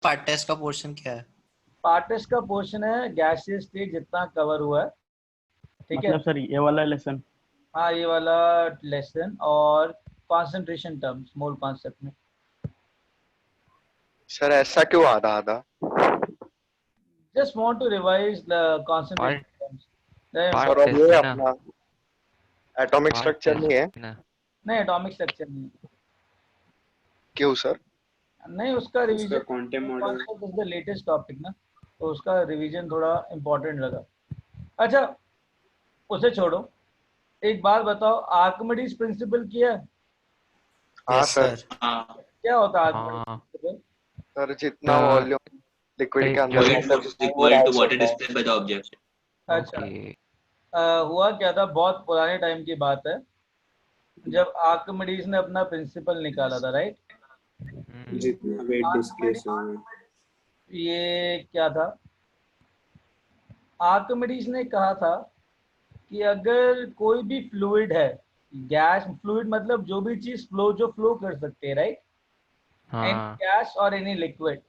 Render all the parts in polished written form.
Part test का portion क्या है? पार्ट टेस्ट का पोर्शन है गैसियस स्टेट जितना कवर हुआ है, ठीक है। मतलब सर ये वाला लेसन? हाँ ये वाला लेसन और कंसंट्रेशन टर्म्स मोल कॉन्सेप्ट में। सर ऐसा क्यों आधा आधा? Just want to revise the concentration terms. Sir और ये अपना एटॉमिक स्ट्रक्चर नहीं है? नहीं एटॉमिक स्ट्रक्चर नहीं, क्यों सर? नहीं उसका revision quantum model is the latest topic ना, तो उसका रिवीजन थोड़ा इम्पोर्टेंट लगा। अच्छा उसे छोड़ो, एक बात बताओ, आर्किमिडीज प्रिंसिपल किया है? हाँ सर। क्या होता है आर्किमिडीज प्रिंसिपल? सर जितना वॉल्यूम लिक्विड के अंदर अच्छा हुआ क्या था, बहुत पुराने टाइम की बात है जब आर्किमिडीज ने अपना प्रिंसिपल निकाला था, राइट? जितना वेट डिस्प्लेस हो ये क्या था, आर्किमिडीज ने कहा था कि अगर कोई भी फ्लूइड है, गैस फ्लूइड मतलब जो भी चीज जो फ्लो कर सकते हैं, राइट? एनी गैस और एनी लिक्विड,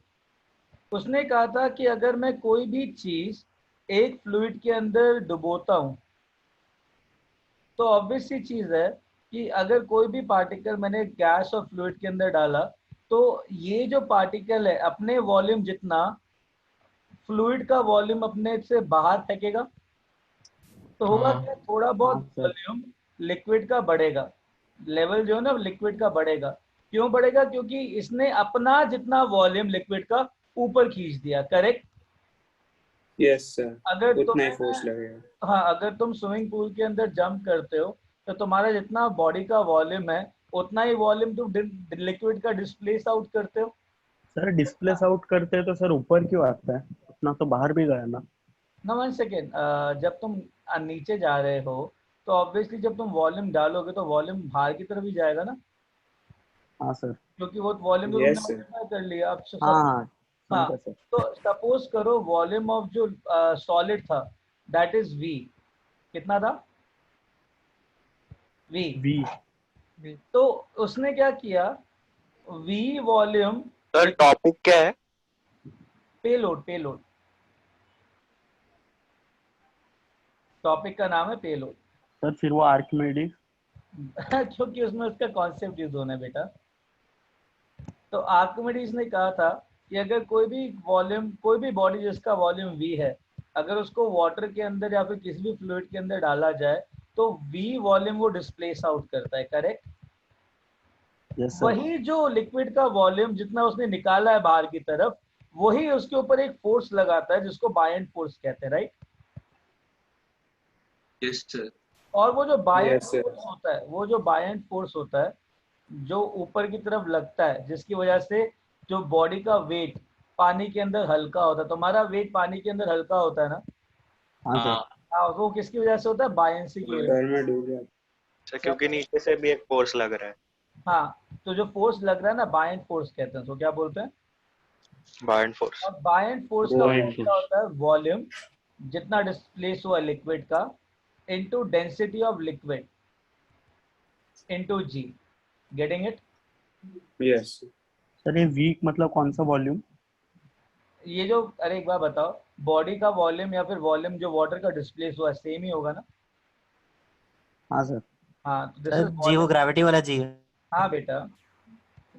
उसने कहा था कि अगर मैं कोई भी चीज एक फ्लूइड के अंदर डुबोता हूं तो ऑब्वियस सी चीज है कि अगर कोई भी पार्टिकल मैंने गैस और फ्लूइड के अंदर डाला तो ये जो पार्टिकल है अपने वॉल्यूम जितना फ्लूइड का वॉल्यूम अपने से बाहर फेंकेगा, तो होगा क्या, थोड़ा बहुत वॉल्यूम लिक्विड का बढ़ेगा, लेवल जो है ना लिक्विड का बढ़ेगा। क्यों बढ़ेगा? क्योंकि इसने अपना जितना वॉल्यूम लिक्विड का ऊपर खींच दिया, करेक्ट? यस सर, अगर उतना ही फोर्स लगेगा। हाँ अगर तुम स्विमिंग पूल के अंदर जंप करते हो तो तुम्हारा जितना बॉडी का वॉल्यूम है उतना ही वॉल्यूम तुम लिक्विड का डिस्प्लेस आउट करते हो। सर डिस्प्लेस आउट करते हैं तो सर ऊपर क्यों आता है? उतना तो बाहर भी गया ना। ना 1 सेकेंड, जब तुम नीचे जा रहे हो तो ऑब्वियसली जब तुम वॉल्यूम डालोगे तो वॉल्यूम बाहर की तरफ ही जाएगा ना। हाँ सर, क्योंकि वो वॉल्यूम तो Yes, तुमने sir. मल्टीप्लाई कर लिया। अब हाँ हाँ समझा सर। तो सपोज करो वॉल्यूम ऑफ जो सॉलिड था दैट इज V, कितना था? V। तो उसने क्या किया, V वॉल्यूम। सर टॉपिक क्या है? पेलोड, पेलोड टॉपिक का नाम है पेलोड। सर फिर वो आर्किमिडीज क्योंकि उसमें उसका कॉन्सेप्ट यूज होना है बेटा। तो आर्किमिडीज ने कहा था कि अगर कोई भी वॉल्यूम, कोई भी बॉडी जिसका वॉल्यूम V है, अगर उसको वाटर के अंदर या फिर किसी भी फ्लूइड के अंदर डाला जाए तो V वॉल्यूम वो डिस्प्लेस आउट करता है, करेक्ट? Yes sir. वही जो लिक्विड का वॉल्यूम जितना उसने निकाला है बाहर की तरफ, वही उसके ऊपर एक फोर्स लगाता है जिसको बायएंड फोर्स कहते हैं, राइट? Yes sir. और वो जो बायएंड Yes, sir. फोर्स होता है, वो जो बायएंड फोर्स होता है जो ऊपर की तरफ लगता है, जिसकी वजह से जो बॉडी का वेट पानी के अंदर हल्का होता है, तुम्हारा वेट पानी के अंदर हल्का होता है ना? हाँ सर। हाँ, वो किसकी वजह से होता है? बायएंसी की वजह से। सर मैं डूब गया। सर क्योंकि नीचे से भी एक फोर्स लग रहा है। हाँ तो जो फोर्स लग रहा है ना, बायएंड फोर्स कहते हैं। तो क्या बोलते हैं? BIND force. और बायएंड फोर्स का क्या होता है? वॉल्यूम जितना डिस्प्लेस हुआ लिक्विड का into density of liquid into G। Getting it? Yes sir ये वीक मतलब कौन सा वॉल्यूम? ये जो, अरे एक बार बताओ, बॉडी का वॉल्यूम या फिर वॉल्यूम जो वाटर का डिस्प्लेस हुआ सेम ही होगा ना? हाँ सर। हाँ तो दिस सर इज जी वो ग्रेविटी वाला जी है। हाँ बेटा,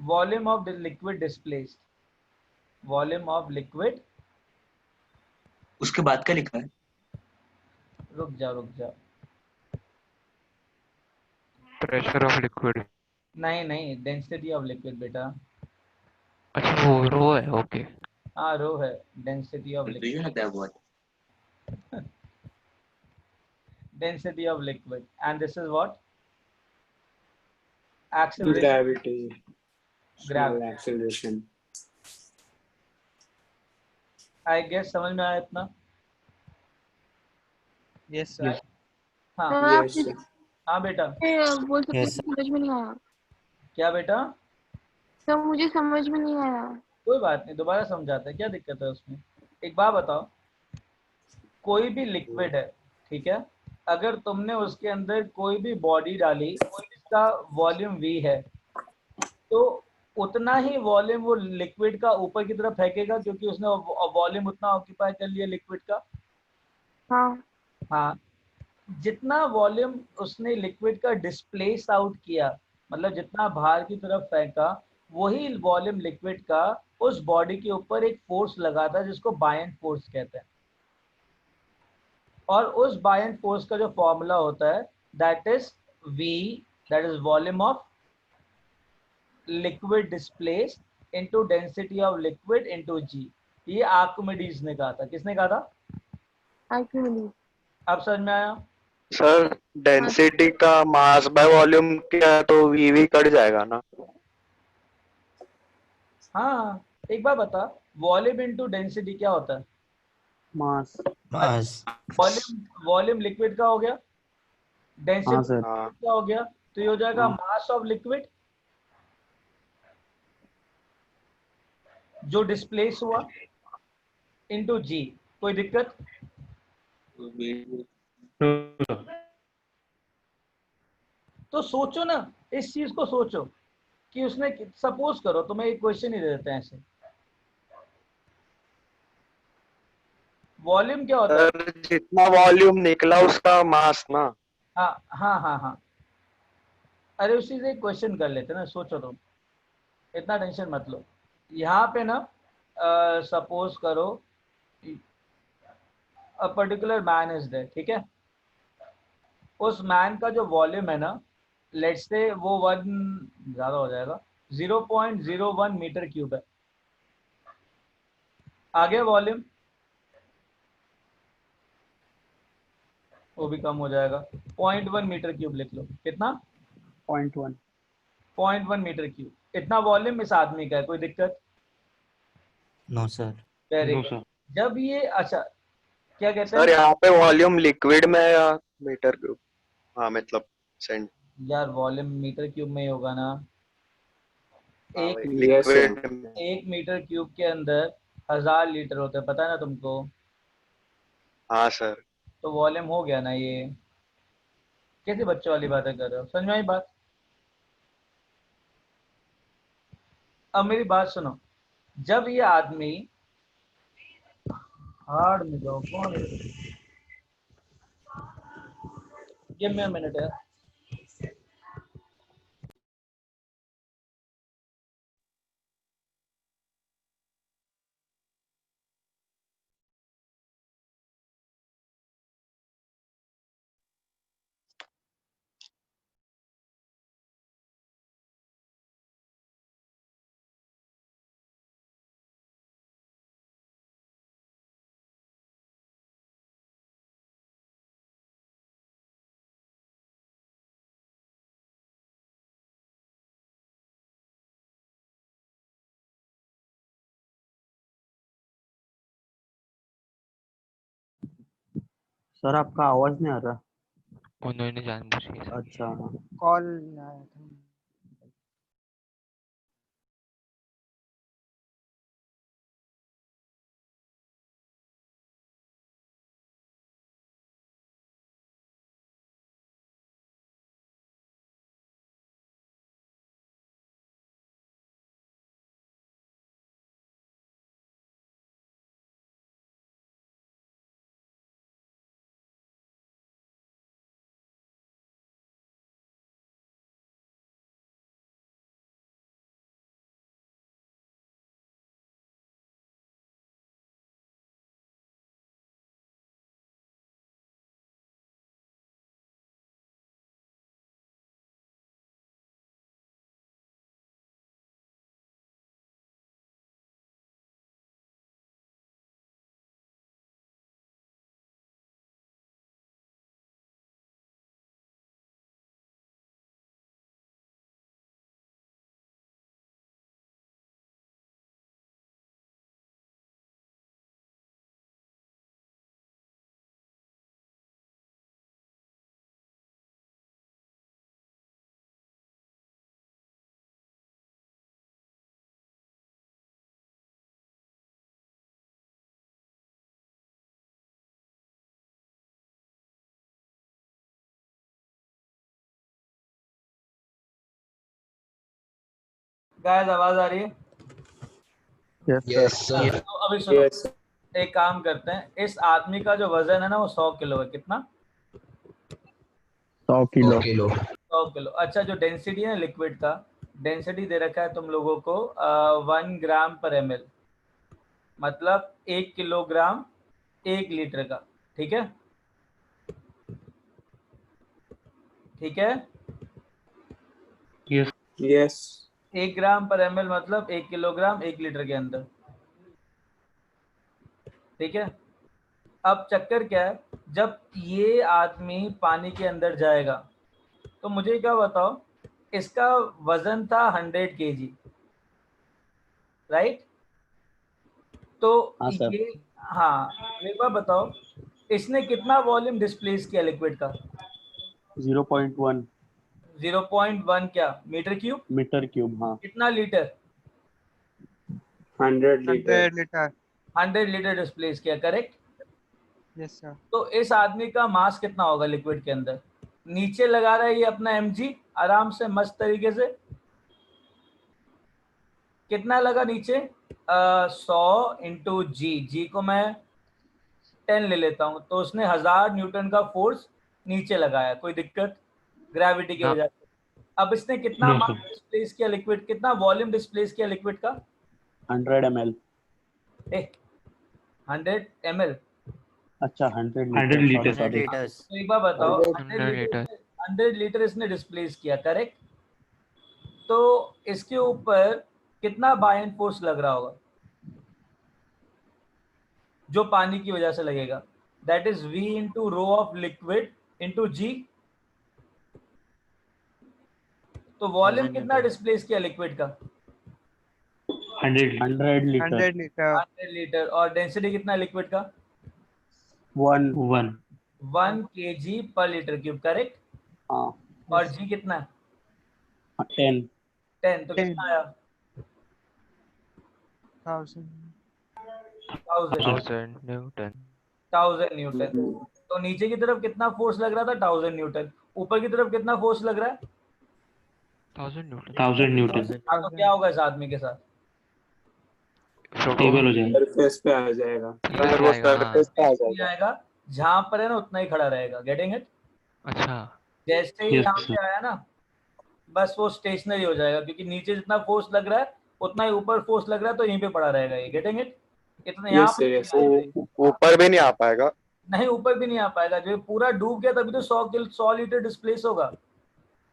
volume of liquid displaced, volume of liquid. उसके बाद क्या लिखा है? रुक जाओ। Pressure of liquid. नहीं डेंसिटी ऑफ लिक्विड बेटा। अच्छा वो रो है, ओके। हाँ रो है, density of Do you know liquid, that word? Density of liquid and this is what? Acceleration. Gravity. Gravity. Acceleration. I guess समझ में आया इतना? Yes sir. हाँ यस सर। हाँ बेटा। बोल सकते Yes, समझ में नहीं आया क्या बेटा? सर, मुझे समझ में नहीं आया। कोई बात नहीं, दोबारा समझाते हैं, क्या दिक्कत है उसमें। एक बात बताओ, कोई भी लिक्विड है, ठीक है, अगर तुमने उसके अंदर कोई भी बॉडी डाली जिसका वॉल्यूम V है, तो उतना ही वॉल्यूम वो लिक्विड का ऊपर की तरफ फेंकेगा, क्योंकि उसने वॉल्यूम उतना ऑक्यूपाई कर लिया लिक्विड का। हाँ हाँ, जितना वॉल्यूम उसने लिक्विड का डिस्प्लेस आउट किया, मतलब जितना बाहर की तरफ फेंका, वही वॉल्यूम लिक्विड का उस बॉडी के ऊपर एक फोर्स लगा था जिसको बायन फोर्स कहते हैं। और उस बायन फोर्स का जो फॉर्मूला होता है that is V, that is volume of liquid displace into density of liquid into G। ये आर्किमिडीज ने कहा था। किसने कहा था? आर्किमिडीज। अब समझ में आया? सर डेंसिटी का मास बाय वॉल्यूम क्या है, तो वीवी कट जाएगा ना। हाँ, एक बार बता, वॉल्यूम इनटू डेंसिटी क्या होता है? मास। मास। वॉल्यूम लिक्विड का हो गया, हाँ डेंसिटी सर। हाँ का हो गया, तो ये हो जाएगा हाँ। मास ऑफ लिक्विड जो डिस्प्लेस हुआ इनटू G। कोई दिक्कत? तो सोचो ना, इस चीज को सोचो कि उसने, सपोज करो, तुम्हें एक क्वेश्चन ही दे देते हैं ऐसे, वॉल्यूम क्या होता है? सर जितना वॉल्यूम निकला उसका मास ना। हाँ हाँ हाँ हाँ। अरे उसी से एक क्वेश्चन कर लेते ना, सोचो तुम, इतना टेंशन मत लो। यहाँ पे ना सपोज करो a particular man is there, ठीक है? उस मैन का जो वॉल्यूम है ना, लेट्स से वो वन, ज़्यादा हो जाएगा, 0.01 मीटर क्यूब है। आगे वॉल्यूम वो भी कम हो जाएगा, 0.1 मीटर क्यूब लिख लो। कितना? 0.1। 0.1 मीटर क्यूब। इतना वॉल्यूम इस आदमी का है। कोई दिक्कत? No sir. Very no good. Sir. जब ये, अच्छा, क्या कहते सर हैं यहाँ पे वॉल्यूम लिक्विड में है या मीटर क्यूब? हाँ मतलब सेंट। यार, वॉल्यूम मीटर क्यूब में ही होगा ना। हाँ एक भाई Yes, sir. लिक्विड में। 1 मीटर क्यूब के अंदर 1000 लीटर होते हैं, पता है ना तुमको? हाँ सर। तो वॉल्यूम हो गया ना ये। कैसे बच्चों वाली बातें कर रहे हो? समझ में आई बात? अब मेरी बात सुनो, जब ये आदमी, हार्ड में जाओ, कौन है? गिव मी अ मिनट यार। सर आपका आवाज नहीं आ रहा। उन्होंने जानबूझ के अच्छा। कॉल आया था। गाइस आवाज आ रही है? Yes sir. तो अभी सुनो, Yes. एक काम करते हैं, इस आदमी का जो वजन है ना वो 100 किलो है। कितना? 100 किलो। 100 किलो। अच्छा, जो डेंसिटी है लिक्विड का, डेंसिटी दे रखा है तुम लोगों को 1 ग्राम पर ml, मतलब 1 किलोग्राम 1 लीटर का। ठीक है, ठीक है। Yes. 1 ग्राम पर ml मतलब 1 किलोग्राम 1 लीटर के अंदर। ठीक है। अब चक्कर क्या है, जब ये आदमी पानी के अंदर जाएगा तो मुझे क्या बताओ, इसका वजन था 100 kg, राइट? तो हाँ सर। ये, हाँ, एक बार बताओ, इसने कितना वॉल्यूम डिस्प्लेस किया लिक्विड का? 0.1 0.1 क्या मीटर क्यूब? Metre cube. हाँ। कितना litre? 100 liter. 100 litre. 100 litre displace किया, करेक्ट? Yes sir. तो इस आदमी का मास कितना होगा लिक्विड के अंदर? नीचे लगा रहा है ये अपना mg आराम से मस्त तरीके से। कितना लगा नीचे? 100 इंटू जी को मैं 10 ले लेता हूँ, तो उसने 1000 न्यूटन का फोर्स नीचे लगाया। कोई दिक्कत? ग्रेविटी की ना। वजह से। अब इसने कितना मास डिस्प्लेस किया लिक्विड, कितना वॉल्यूम डिस्प्लेस किया लिक्विड का? 100 ml। 100 ml। अच्छा 100 लीटर। 100 लीटर्स। तो एक बार बताओ, 100 100 लीटर, लीटर। 100 लीटर इसने डिस्प्लेस किया, करेक्ट? तो इसके ऊपर कितना बायन फोर्स लग रहा होगा जो पानी की वजह से लगेगा? That is v into rho of liquid into g. तो वॉल्यूम कितना डिस्प्लेस किया लिक्विड का? 100 लीटर। 100 लीटर। 100 लीटर। और डेंसिटी कितना है लिक्विड का? 1 1 kg पर लीटर क्यूब, करेक्ट? हाँ। और जी कितना है? 10 10। तो 10। कितना आया? 1000। 1000 न्यूटन। 1000 न्यूटन। तो नीचे की तरफ कितना फोर्स लग रहा था? 1000 न्यूटन। ऊपर की तरफ कितना फोर्स लग रहा है? 1000 न्यूटन। हाँ, तो क्या होगा इस आदमी के साथ? स्टेबल हो जाएगा। Surface पे आ जाएगा. सर वो सरफेस पे आ नहीं जाएगा. आएगा, जहां पर है ना उतना ही खड़ा रहेगा। Getting it? अच्छा। जैसे ही यहाँ पे आया ना, बस वो स्टेशनरी हो जाएगा, क्योंकि नीचे जितना फोर्स लग रहा है उतना ही ऊपर फोर्स लग रहा है, तो यहीं पे पड़ा रहेगा ये। Getting it? इतना यहाँ Yes sir. पे Yes sir. ऊपर भी नहीं आ पाएगा. नहीं, ऊपर भी नहीं आ पाएगा। जो पूरा डूब गया तभी तो 100 लीटर डिस्प्लेस होगा।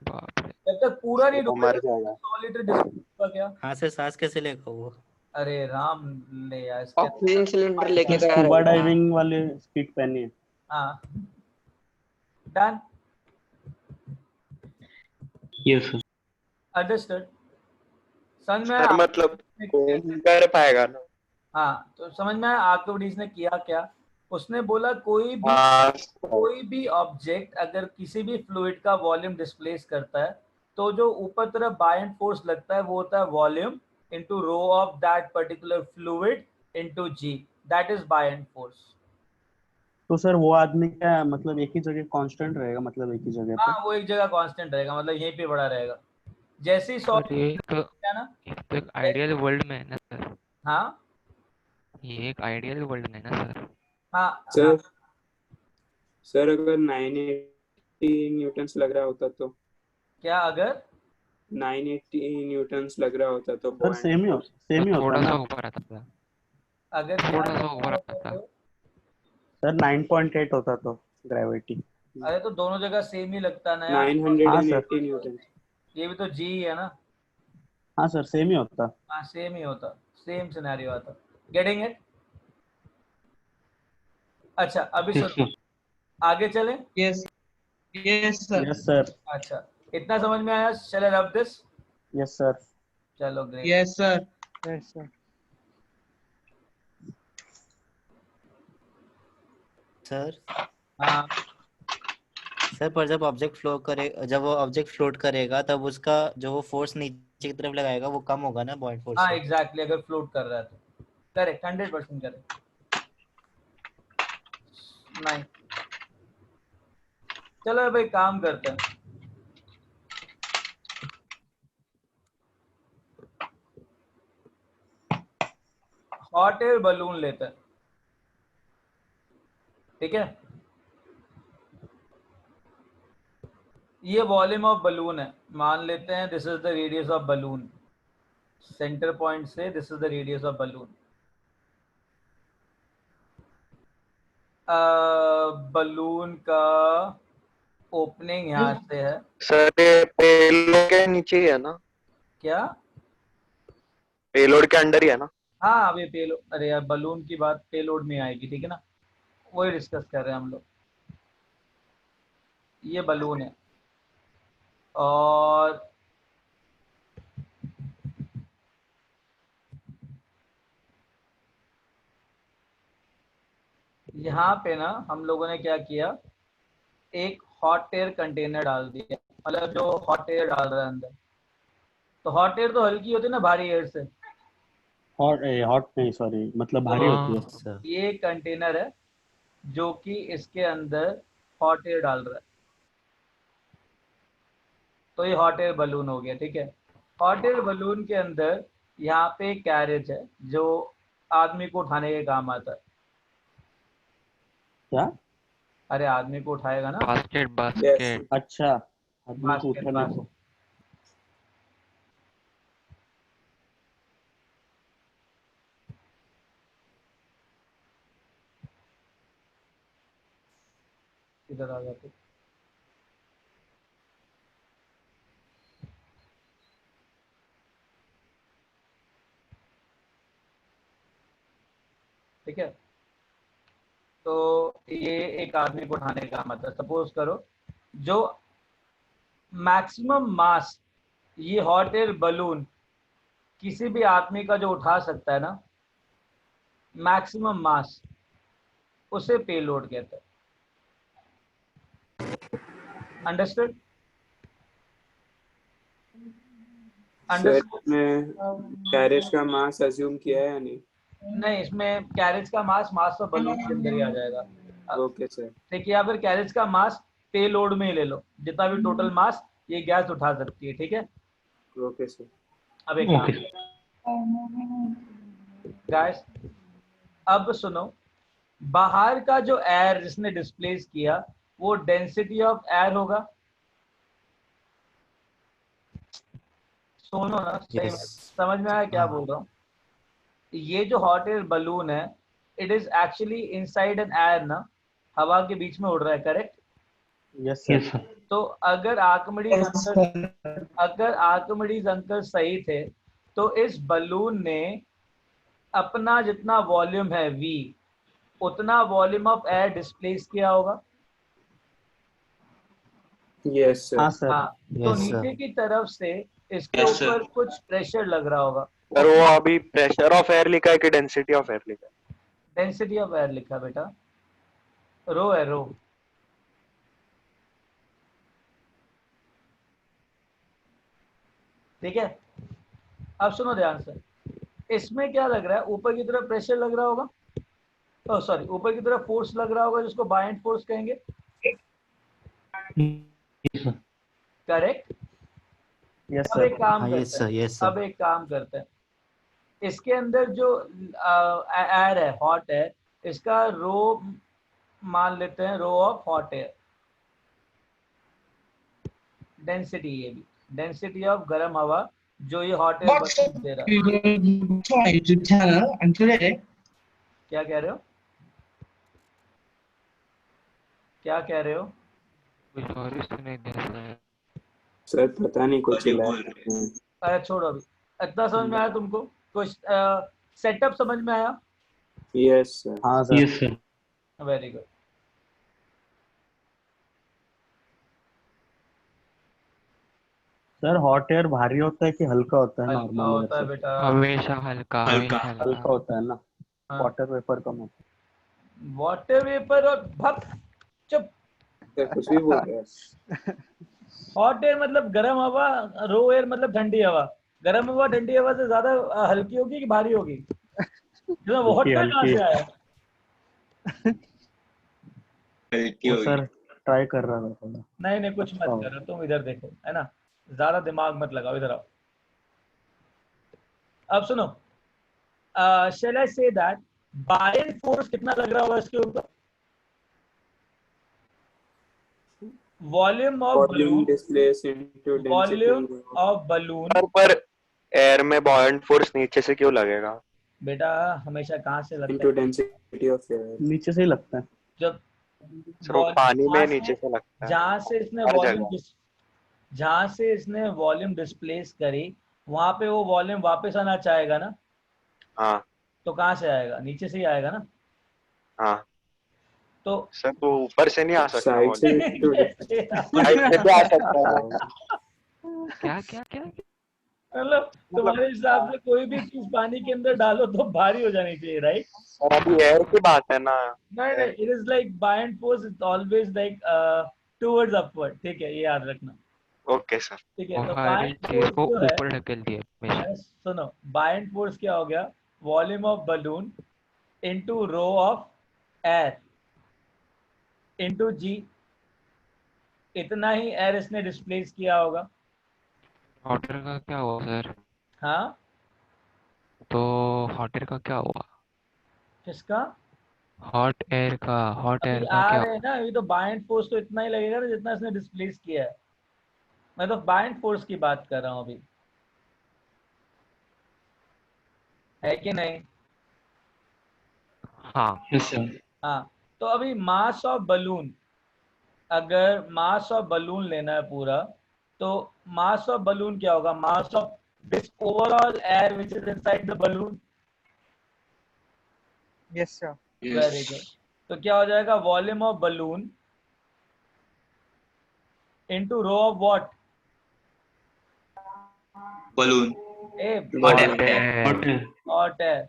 बाप रे। जब तक पूरा नहीं वो मर डूबेगा जाएगा. 100 लीटर डिस्प्लेस होगा क्या? हाथ से सांस कैसे लेगा वो? अरे राम, ले यार इसके। ऑक्सीजन सिलेंडर लेके गया स्कूबा है। डाइविंग वाले स्किट पहनी है। हाँ, डन। Yes sir. अंडरस्टूड। समझ में सर आया? मतलब कौन कर पाएगा ना. हाँ, तो समझ में आया आर्किमिडीज ने किया क्या? उसने बोला हाँ. कोई भी ऑब्जेक्ट अगर किसी भी फ्लूइड का वॉल्यूम डिस्प्लेस करता है, तो जो ऊपर तरफ बायंट फोर्स लगता है वो होता है volume into rho of that particular fluid into g. That is buoyant force. तो सर वो आदमी क्या मतलब एक ही जगह कांस्टेंट रहेगा, मतलब एक ही जगह पे? हाँ, वो एक जगह कांस्टेंट रहेगा, मतलब यहीं पे बड़ा रहेगा। जैसे ही सर ये एक क्या ना, एक आइडियल वर्ल्ड में है ना सर। हाँ ये एक आइडियल वर्ल्ड में है ना सर। हाँ Sir. Sir अगर 980 न्यूटन्स लग रहा होता तो क्या? अगर 980 न्यूटन्स लग रहा होता तो सर सेम ही होता थोड़ा सा ना ऊपर आता था। अगर थोड़ा सा ऊपर आता था। सर। 9.8 होता तो ग्रेविटी। अरे तो दोनों जगह सेम ही लगता है ना यार। 980 न्यूटन. ये भी तो जी ही है ना। हाँ सर सेम ही होता। हाँ, सेम ही होता, सेम सिनेरियो आता। Getting it? अच्छा, अभी सुनो, आगे चलें। Yes sir. Yes sir. अच्छा, इतना समझ में आया? चले रब दिस। Yes sir. चलो great. Yes sir. Yes sir. Sir हाँ सर, पर जब वो ऑब्जेक्ट फ्लोट करेगा तब उसका जो वो फोर्स नीचे की तरफ लगाएगा वो कम होगा ना बॉइंट फोर्स हाँ, से? एग्जैक्टली। अगर फ्लोट कर रहा है तो करेक्ट, 100% करेक्ट। नहीं, चलो भाई काम करते हैं। हॉट एयर बलून लेते हैं, ठीक है। ये वॉल्यूम ऑफ बलून है, मान लेते हैं this is the radius of balloon, centre point से this is the radius of balloon. Balloon का ओपनिंग यहाँ से है। सर ये पेलोड के नीचे ही है ना? क्या? पेलोड के अंडर ही है ना? हाँ अभी पेलोड, अरे यार बलून की बात पेलोड में आएगी, ठीक है ना, वही डिस्कस कर रहे हैं हम लोग। ये बलून है और यहाँ पे ना हम लोगों ने क्या किया, एक हॉट एयर कंटेनर डाल दिया, मतलब जो हॉट एयर डाल रहा है अंदर। तो हॉट एयर तो हल्की होती है ना भारी एयर से। हॉट नहीं, सॉरी, मतलब भारी होती है। सर ये कंटेनर है जो कि इसके अंदर हॉट एयर डाल रहा है, तो ये हॉट एयर बलून हो गया, ठीक है। हॉट एयर बलून के अंदर यहाँ पे एक कैरेज है जो आदमी को उठाने के काम आता है। क्या? अरे आदमी को उठाएगा ना, बास्केट बास्केट। अच्छा, आदमी को बास्केट उठाने बास्केट। को। इधर आ जाते, ठीक है। तो ये एक आदमी को उठाने का मतलब, सपोज करो जो मैक्सिमम मास ये हॉट एयर बलून किसी भी आदमी का जो उठा सकता है ना, मैक्सिमम मास, उसे पेलोड कहते हैं। अंडरस्टूड? सर इसमें कैरेज का मास अज्यूम किया है या नहीं? नहीं, इसमें कैरेज का मास तो बलून के अंदर ही आ जाएगा। Okay sir. देखिए या फिर कैरेज का मास पे लोड में ही ले लो, जितना भी टोटल मास ये गैस उठा सकती है, ठीक है। Okay sir. अब एक गैस, अब सुनो, बाहर का जो एयर जिसने डिस्प्लेस किया वो डेंसिटी ऑफ एयर होगा। सुनो ना, सही Yes. समझ में आया क्या बोल रहा हूँ? ये जो हॉट एयर बलून है, it is actually inside N air ना, हवा के बीच में उड़ रहा है, करेक्ट? Yes sir. तो अगर आर्किमिडीज अंकल सही थे तो इस बलून ने अपना जितना वॉल्यूम है v, उतना वॉल्यूम ऑफ एयर डिस्प्लेस किया होगा। Yes sir. हाँ सर। हाँ, तो Yes, sir. नीचे की तरफ से इसके Yes, sir. ऊपर कुछ प्रेशर लग रहा होगा। सर वो अभी प्रेशर ऑफ एयर लिखा है कि डेंसिटी ऑफ एयर लिखा है? डेंसिटी ऑफ एयर लिखा बेटा, रो है रो। ठीक है, अब सुनो ध्यान से, इसमें क्या लग रहा है, ऊपर की तरफ प्रेशर लग रहा होगा, ओ सॉरी ऊपर की तरफ फोर्स लग रहा होगा जिसको बायएंड फोर्स कहेंगे, करेक्ट? यस अब एक सर। काम हाँ, yes, करते sir. हैं, Yes, sir. अब एक काम करते हैं, इसके अंदर जो एयर है, हॉट एयर, इसका रो मान लेते हैं, rho of hot air. Density, ये भी डेंसिटी ऑफ गर्म हवा जो ये हॉट एयर बलून दे रहा है। क्या कह रहे हो, क्या कह रहे हो? कुछ और ही सुनाई दे रहा है। सर पता नहीं कुछ अरे हिला बोल रहे है। अरे छोड़ो, अभी इतना समझ में आया तुमको? कुछ सेटअप समझ में आया? Yes sir. हाँ sir. Very good. Sir hot air भारी होता है कि हल्का होता है? हल्का नॉर्मल होता है बेटा, हमेशा हल्का हल्का। हमेशा हल्का हल्का। होता है ना। हाँ। वाटर वेपर कम होता वाटर वेपर और भप, चुप। सर कुछ भी बोल रहे हैं। हॉट एयर मतलब गर्म हवा, रो एयर मतलब ठंडी हवा। गर्म हवा ठंडी हवा से ज्यादा हल्की होगी कि भारी होगी? है। वाटर कहाँ से आया? हल्की वो होगी। सर ट्राई कर रहा था थोड़ा। नहीं नहीं, कुछ मत करो, तुम इधर देखो, है ना, ज्यादा दिमाग मत लगाओ, इधर आओ। अब सुनो, shall I say that buoyant force कितना लग रहा होगा इसके ऊपर? Volume of Volume balloon, displaced into density. volume of balloon. पर एयर में बॉयंट फोर्स नीचे से क्यों लगेगा? बेटा हमेशा कहाँ से लगता Into है? density of air. नीचे से ही लगता है। जब सर वो पानी में नीचे से लगता है। जहाँ से इसने हर वॉल्यूम जगह। जहाँ से इसने वॉल्यूम डिस्प्लेस करी वहां पे वो वॉल्यूम वापस आना चाहेगा ना? हाँ तो कहाँ से आएगा? नीचे से ही आएगा ना? हाँ तो सर वो ऊपर से नहीं आ सकता Side वो। से into साइड से भी आ सकता है वो। क्या क्या क्या मतलब तुम्हारे हिसाब से कोई भी चीज पानी के अंदर डालो तो भारी हो जानी चाहिए, राइट? सर अभी एयर की बात है ना। नहीं नहीं, it is like buoyant force is always like towards upward, ठीक है, ये याद रखना। Okay sir. ठीक है, तो भारी buoyant चीज force को जो है, ऊपर ढकेल दिया हमेशा। अरे सुनो, buoyant force क्या हो गया? Volume of balloon into rho of air into g. इतना ही एयर इसने डिस्प्लेस किया होगा। हॉट एयर का क्या हुआ सर? हाँ, तो हॉट एयर का क्या हुआ? किसका? हॉट एयर का अभी क्या आ हुआ? रहे हैं ना, अभी तो buoyant force तो इतना ही लगेगा ना जितना इसने डिस्प्लेस किया है। मैं तो buoyant force की बात कर रहा हूँ अभी, है कि नहीं? हाँ हाँ, तो अभी मास ऑफ बलून, अगर मास ऑफ बलून लेना है पूरा, तो मास ऑफ बलून क्या होगा? Mass of this overall air which is inside the balloon. Yes, sir. Very good. तो क्या हो जाएगा? Volume of balloon into rho of what? balloon. A Hot air. Hot air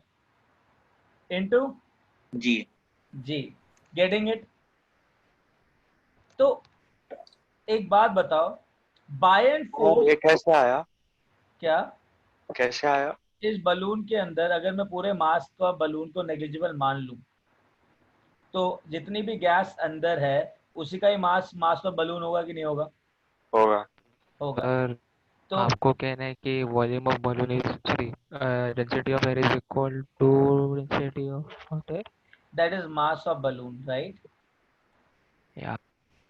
into G. G. Getting it? तो एक बात बताओ, Bayern और force ये कैसे आया? क्या कैसे आया? इस बलून के अंदर, अगर मैं पूरे मास का बलून को नेग्लिजिबल मान लूं, तो जितनी भी गैस अंदर है उसी का ही मास ऑफ बलून होगा कि नहीं होगा? होगा। होगा। सर तो आपको कहना है कि volume of balloon is sorry density of air is equal to density of hot air. That is mass of balloon, right? या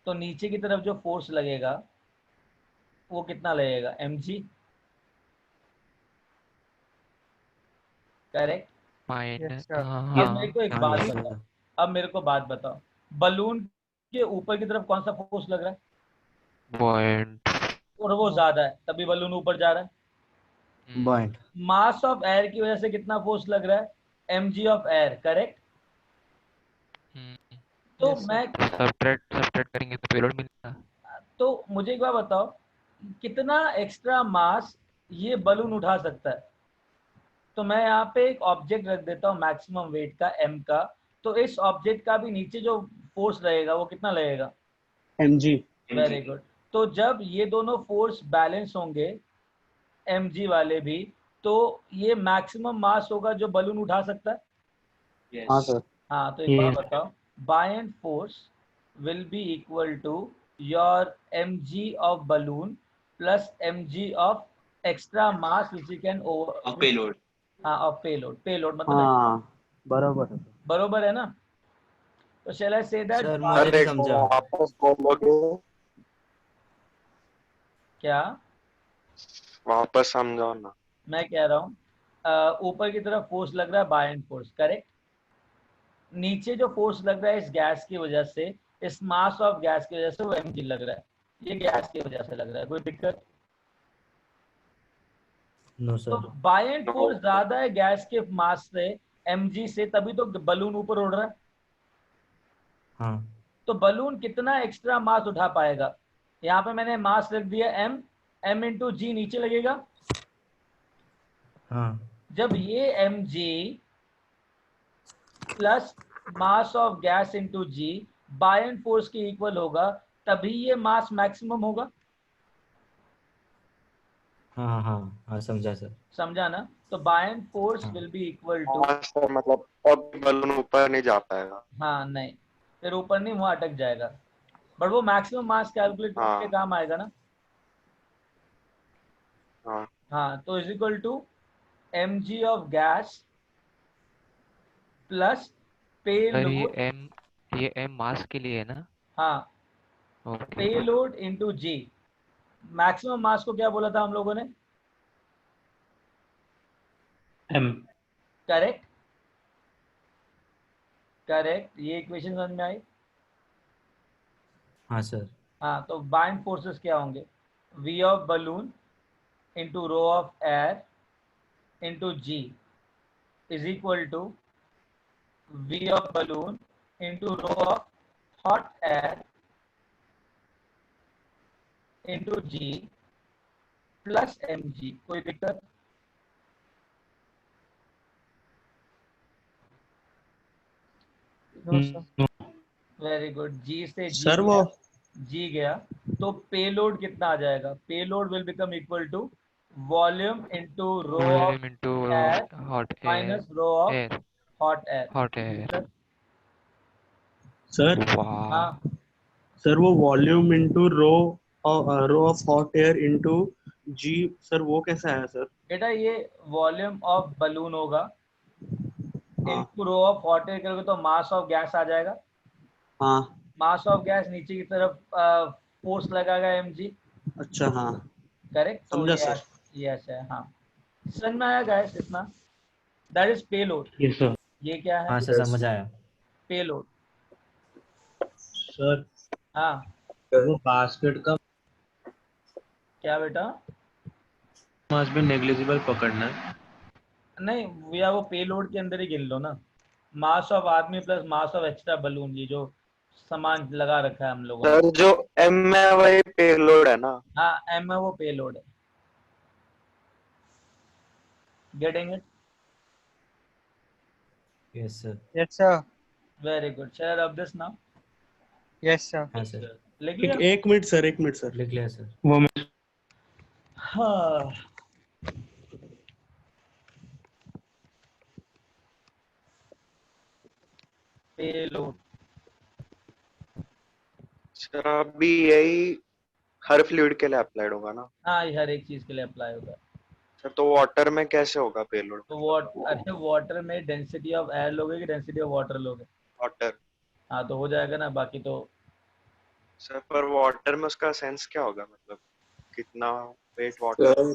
तो नीचे की तरफ जो फोर्स लगेगा वो कितना लगेगा? mg, correct? Minus sir. अब मेरे को एक बात बताओ, अब मेरे को बात बताओ, बलून के ऊपर की तरफ कौन सा फोर्स लग रहा है? पॉइंट और वो ज्यादा है, तभी बलून ऊपर जा रहा है। पॉइंट। मास ऑफ एयर की वजह से कितना फोर्स लग रहा है? mg of air, correct? तो मैं सब्ट्रैक्ट करेंगे तो पेलोड मिलेगा। तो मुझे एक बात बताओ, कितना एक्स्ट्रा मास ये बलून उठा सकता है? तो मैं यहाँ पे एक ऑब्जेक्ट रख देता हूँ मैक्सिमम वेट का m का, तो इस ऑब्जेक्ट का भी नीचे जो फोर्स रहेगा वो कितना लगेगा? mg। Very good. तो जब ये दोनों फोर्स बैलेंस होंगे, mg वाले भी, तो ये मैक्सिमम मास होगा जो बलून उठा सकता है। Yes. हाँ सर। हाँ, तो एक बात बताओ, buoyant force will be equal to your mg of balloon plus mg of extra mass which you can over Of payload. हाँ, ऑफ पेलोड। पेलोड मतलब हाँ बराबर है। बरोबर है ना? तो shall I say that sir मुझे नहीं समझा। वापस बोलोगे? क्या वापस समझाओ ना। मैं कह रहा हूँ, ऊपर की तरफ फोर्स लग रहा है बायन फोर्स, करेक्ट? नीचे जो फोर्स लग रहा है इस गैस की वजह से, इस मास ऑफ गैस की वजह से, वो mg लग रहा है। ये गैस की वजह से लग रहा है, कोई दिक्कत? नो तो सर। बायन फोर्स ज्यादा है गैस के मास से, mg से, तभी तो बलून ऊपर उड़ रहा है। हाँ तो बलून कितना एक्स्ट्रा मास उठा पाएगा? यहाँ पे मैंने मास रख दिया m इंटू जी, नीचे लगेगा। हाँ जब ये mg plus mass of gas into g buoyant force के इक्वल होगा, तभी ये मास मैक्सिमम होगा। हाँ हाँ हाँ हाँ समझा सर। समझा ना? तो बायन फोर्स हाँ। विल बी इक्वल टू, हाँ सर, मतलब अब बलून ऊपर नहीं जा पाएगा। हाँ नहीं, फिर ऊपर नहीं, वहां अटक जाएगा, बट वो मैक्सिमम मास कैलकुलेट करने के काम आएगा ना। हाँ हाँ, तो is equal to mg of gas plus sir payload, ये m मास के लिए है ना? हाँ, okay payload into g. Maximum mass को क्या बोला था हम लोगों ने? m। करेक्ट, करेक्ट, ये इक्वेशन समझ में आई? हाँ सर। हाँ, तो बाइंड फोर्सेस क्या होंगे? V of balloon into rho of air into g is equal to V of balloon into rho of hot air into G plus mg। कोई दिक्कत? No sir. Very good. जी से जी sir गया, वो जी गया, तो पेलोड कितना आ जाएगा? Payload will become equal to volume into rho of volume into air hot minus rho of air hot air. Hot air. Sir वाह हाँ, सर वो volume into rho of hot air into g, sir वो कैसा है sir? बेटा ये volume of balloon होगा, हाँ into rho of hot air करोगे तो मास ऑफ गैस आ जाएगा। हाँ, मास ऑफ गैस नीचे की तरफ फोर्स लगाएगा mg। अच्छा हाँ, करेक्ट, तो समझा ये सर। यस है। हाँ, समझ में आया गैस इतना? That is payload. Yes sir. ये क्या है? हाँ सर, समझ आया। पेलोड। सर हाँ, वो बास्केट का क्या बेटा? मास भी नेग्लिजिबल पकड़ना है। नहीं, भैया वो पेलोड के अंदर ही गिन लो ना। मास ऑफ आदमी plus mass of extra balloon, ये जो सामान लगा रखा है हम लोगों ने। सर जो m है वही पेलोड है ना? हाँ, एम है वो पेलोड है। Getting it? Yes sir. Yes sir. Very good. Share of this now. Yes sir. हाँ सर, लिख लिया? एक मिनट सर, एक मिनट सर। लिख लिया सर। वो हाँ, पेलोड। सर अभी यही हर फ्लूइड के लिए अप्लाइड होगा ना? हाँ, ये हर एक चीज के लिए अप्लाई होगा। सर तो वाटर में कैसे होगा पेलोड? तो अच्छा, वाटर में डेंसिटी ऑफ एयर लोगे कि डेंसिटी ऑफ वाटर लोगे? वाटर। हाँ, तो हो जाएगा ना, बाकी तो सर पर वाटर में उसका सेंस क्या होगा, मतलब कितना वेट वाटर? सर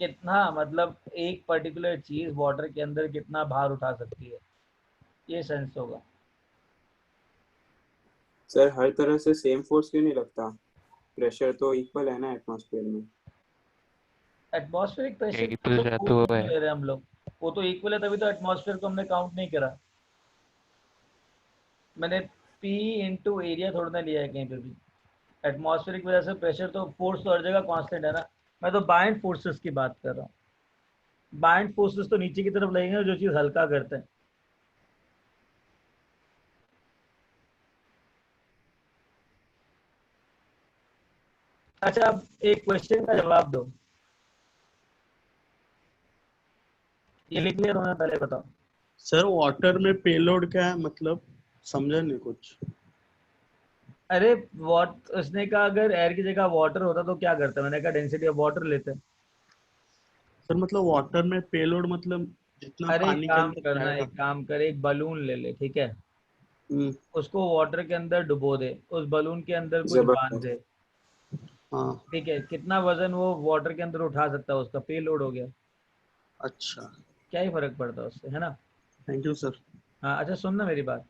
कितना, मतलब एक पर्टिकुलर चीज वाटर के अंदर कितना भार उठा सकती है, ये सेंस होगा। सर हर तरह से सेम फोर्स क्यों नहीं लगता? प्रेशर तो इक्वल है ना एटमॉस्फेयर में। एटमॉस्फेरिक प्रेशर इक्वल तो तो ले है। रहे हैं हम लोग, वो तो इक्वल है, तभी तो एटमॉस्फेयर को हमने काउंट नहीं करा। मैंने पी इंटू एरिया थोड़ा ना लिया है कहीं पे भी। एटमॉस्फेरिक की वजह से प्रेशर तो, फोर्स तो हर जगह कांस्टेंट है ना। मैं तो बाइंड फोर्सेस की बात कर रहा हूँ। बाइंड फोर्सेस तो नीचे की तरफ लगेंगे जो चीज हल्का करते हैं। अच्छा, अब एक क्वेश्चन का जवाब दो। ये लिख लिया तुमने? पहले बताओ। सर वाटर में पेलोड क्या है, मतलब समझा नहीं कुछ। अरे उसने कहा अगर एयर की जगह वाटर होता तो क्या करता? मैंने कहा डेंसिटी ऑफ वाटर लेते। सर मतलब वाटर में पेलोड मतलब जितना अरे एक पानी के काम अंदर करना, जाएगा। एक काम कर, एक बलून ले ले, ठीक है? हम्म, उसको वाटर के अंदर डुबो दे, उस बलून के अंदर कुछ बांध दे, हाँ ठीक है? कितना वजन वो वाटर के अंदर उठा सकता है, उसका पे लोड हो गया। अच्छा, क्या ही फर्क पड़ता है उससे, है ना? Thank you sir. हाँ, अच्छा सुनना मेरी बात।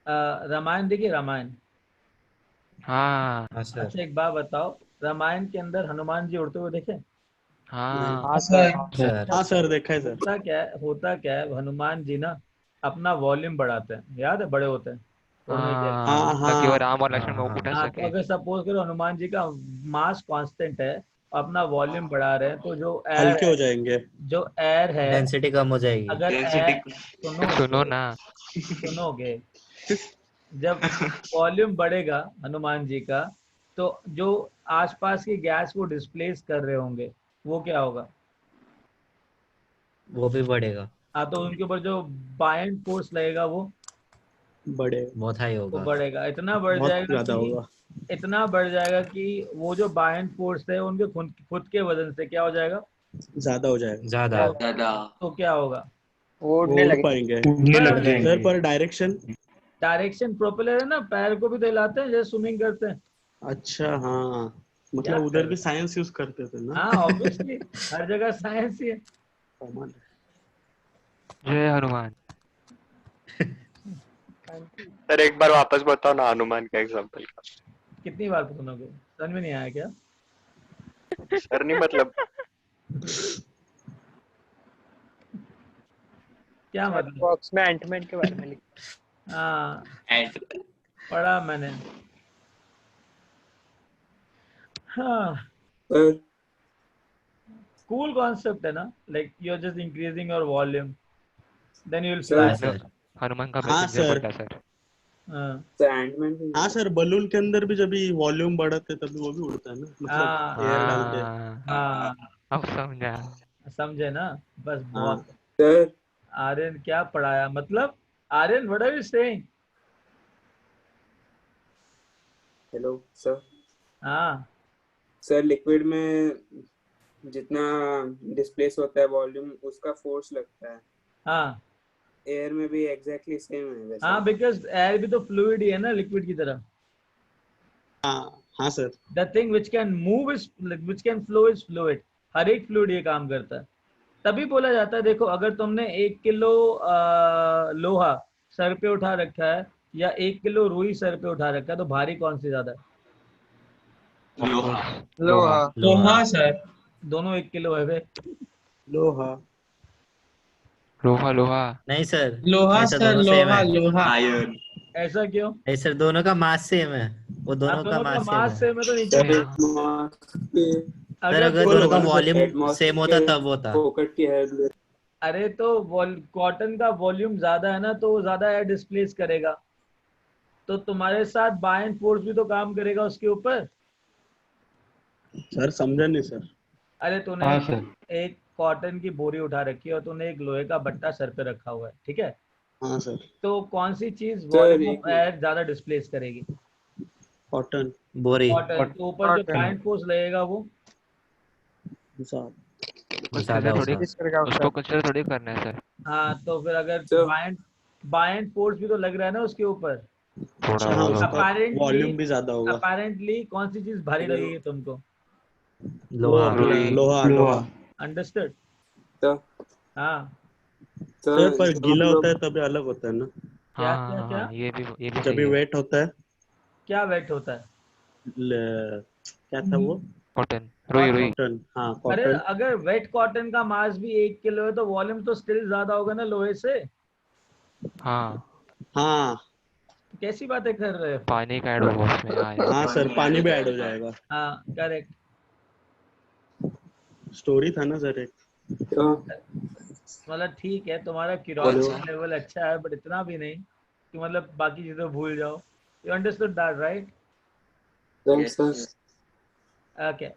रामायण देखिए, रामायण। हाँ हाँ सर। अच्छा एक बात बताओ, रामायण के अंदर हनुमान जी उड़ते हुए देखे? हाँ हाँ सर। सर। हाँ सर, देखा है सर। होता क्या है, हनुमान जी ना अपना वॉल्यूम बढ़ाते हैं, याद है? बड़े होते हैं उड़ने के लिए। हाँ हाँ ताकि वो हाँ, राम और लक्ष्मण को हाँ उठा हाँ, तो सके। अगर सपोज करो हनुमान जी का मास कांस्टेंट है, अपना वॉल्यूम बढ़ा रहे हैं, तो जो एयर हल्के है, हो जाएंगे। जो एयर है, डेंसिटी कम हो जाएगी। अगर डेंसिटी। एयर, सुनो सुनोगे, ना। सुनोगे, जब वॉल्यूम बढ़ेगा हनुमान जी का, तो जो आसपास की गैस को डिस्प्लेस कर रहे होंगे, वो क्या होगा? वो भी बढ़ेगा। हाँ, तो उनके ऊपर जो बायंट फोर्स लगेगा बड़े, बहुत हाई वो होगा। बढ़ेगा। इतना बढ़ बहुत जाएगा ज्यादा कि, होगा। इतना बढ़ जाएगा कि वो जो बायंट फोर्स है उनके खुद खुद के वजन से क्या हो जाएगा? ज्यादा हो जाएगा। ज्यादा। तो दादा। क्या होगा? वो उड़ने उड़ लगे। पाएंगे उड़ने लग जाएंगे। सर, पर डायरेक्शन। डायरेक्शन प्रोपेलर है ना, पैर को भी तो हिलाते हैं जैसे स्विमिंग करते हैं। अच्छा हाँ, क्या मतलब कर उधर भी रहे? साइंस यूज करते थे ना। हाँ ऑब्वियसली, हर जगह साइंस ही है। कमाल। जय हनुमान। सर एक बार वापस बताओ ना हनुमान का एग्जांपल का। कितनी बार सुनोगे, समझ में नहीं आया क्या? सर नहीं मतलब क्या मतलब? बॉक्स में एंटमैन के बारे में लिखा। हाँ एंड पढ़ा मैंने। हाँ सर कूल कॉन्सेप्ट है ना, like you are just increasing your volume then you will sir हाँ फ्लाई। सर। हनुमान का हाँ मैसेंजर सर। बोलता सर। हाँ सर एंटमैन हाँ सर, बलून के अंदर भी जब भी वॉल्यूम बढ़ाते तभी वो भी उड़ता है ना, मतलब हाँ एयर डाल के। हाँ, हाँ अब समझा। समझे ना, बस हाँ बहुत। सर आर्यन क्या पढ़ाया, मतलब Aryan what are you saying? Hello sir. हाँ सर लिक्विड में जितना डिस्प्लेस होता है वॉल्यूम उसका फोर्स लगता है, हाँ एयर में भी एग्जैक्टली सेम है वैसे। हाँ, बिकॉज एयर भी तो फ्लूइड ही है ना, लिक्विड की तरह। हाँ sir. The thing which can move is, which can flow is fluid. हर एक फ्लूइड ये काम करता है। तभी बोला जाता है, देखो अगर तुमने 1 किलो लोहा सर पे उठा रखा है या 1 किलो रुई सर पे उठा रखा है, तो भारी कौन सी ज्यादा है? लोहा। लोहा। लोहा। सर। दोनों 1 किलो है वे। लोहा। लोहा लोहा। नहीं सर, लोहा नहीं सर, सर, दोनों सेम लोहा है। लोहा। आयरन। ऐसा क्यों? नहीं सर, दोनों का मास सेम है। वो आप दोनों का दोनों का मास सेम मास है। से में तो नीचे सर नहीं, एटमॉस्फेयर सर अगर अगर देखो, दोनों का बोलो सर। वॉल्यूम सेम होता एटमॉस्फेयर तब होता। फोकट की है। अरे तो कॉटन का वॉल्यूम ज्यादा है ना, तो वो ज्यादा एयर डिस्प्लेस करेगा, तो तुम्हारे साथ बायन फोर्स भी तो काम करेगा उसके ऊपर। सर समझा नहीं सर। अरे तूने हाँ सर। एक कॉटन की बोरी उठा रखी है और तूने एक लोहे का बट्टा सर पे रखा हुआ है, ठीक है? हाँ सर। तो कौन सी चीज सर वॉल्यूम एक ऑफ एयर ज्यादा डिस्प्लेस करेगी? कॉटन। बोरी। कॉटन। तो ऊपर जो कॉटन। बायन फोर्स लगेगा वो ज्यादा कंसिडर थोड़ी, होता। किस करेगा उसको उसका? कंसिडर थोड़ी करना है सर। हाँ तो फिर अगर सर बायन फोर्स भी तो लग रहा है ना उसके ऊपर। थोड़ा अच्छा हाँ, बहुत उसका होगा। अपेरेंटली, वॉल्यूम भी ज्यादा होगा। अपेरेंटली कौन सी चीज भारी हेलो लगेगी तुमको? वो लोहा। अपना रुई। लोहा लोहा। लोहा। अंडरस्टूड? सर हाँ सर सर पर जब गीला हम होता लोग है तभी अलग होता है ना। हाँ क्या हाँ क्या हाँ क्या? हाँ, ये भी जब सही भी है। वेट होता है। क्या वेट होता है? क्या था वो? कॉटन, रुई कॉटन। रुई। कॉटन। हाँ अरे कॉटन। अगर वेट कॉटन का मास भी 1 किलो है तो वॉल्यूम तो स्टिल ज्यादा होगा ना लोहे से। हाँ, हाँ तो कैसी बातें कर रहे हो? पानी का ऐड होगा उसमें। हाँ याद हाँ है। सर, पानी भी ऐड हो जाएगा। हाँ करेक्ट। स्टोरी था ना सर एक। तो मतलब ठीक है, तुम्हारा हेलो क्यूरोसिटी लेवल अच्छा है, बट इतना भी नहीं कि मतलब बाकी चीजें भूल जाओ। You understood that right? Sir yes. Sir okay.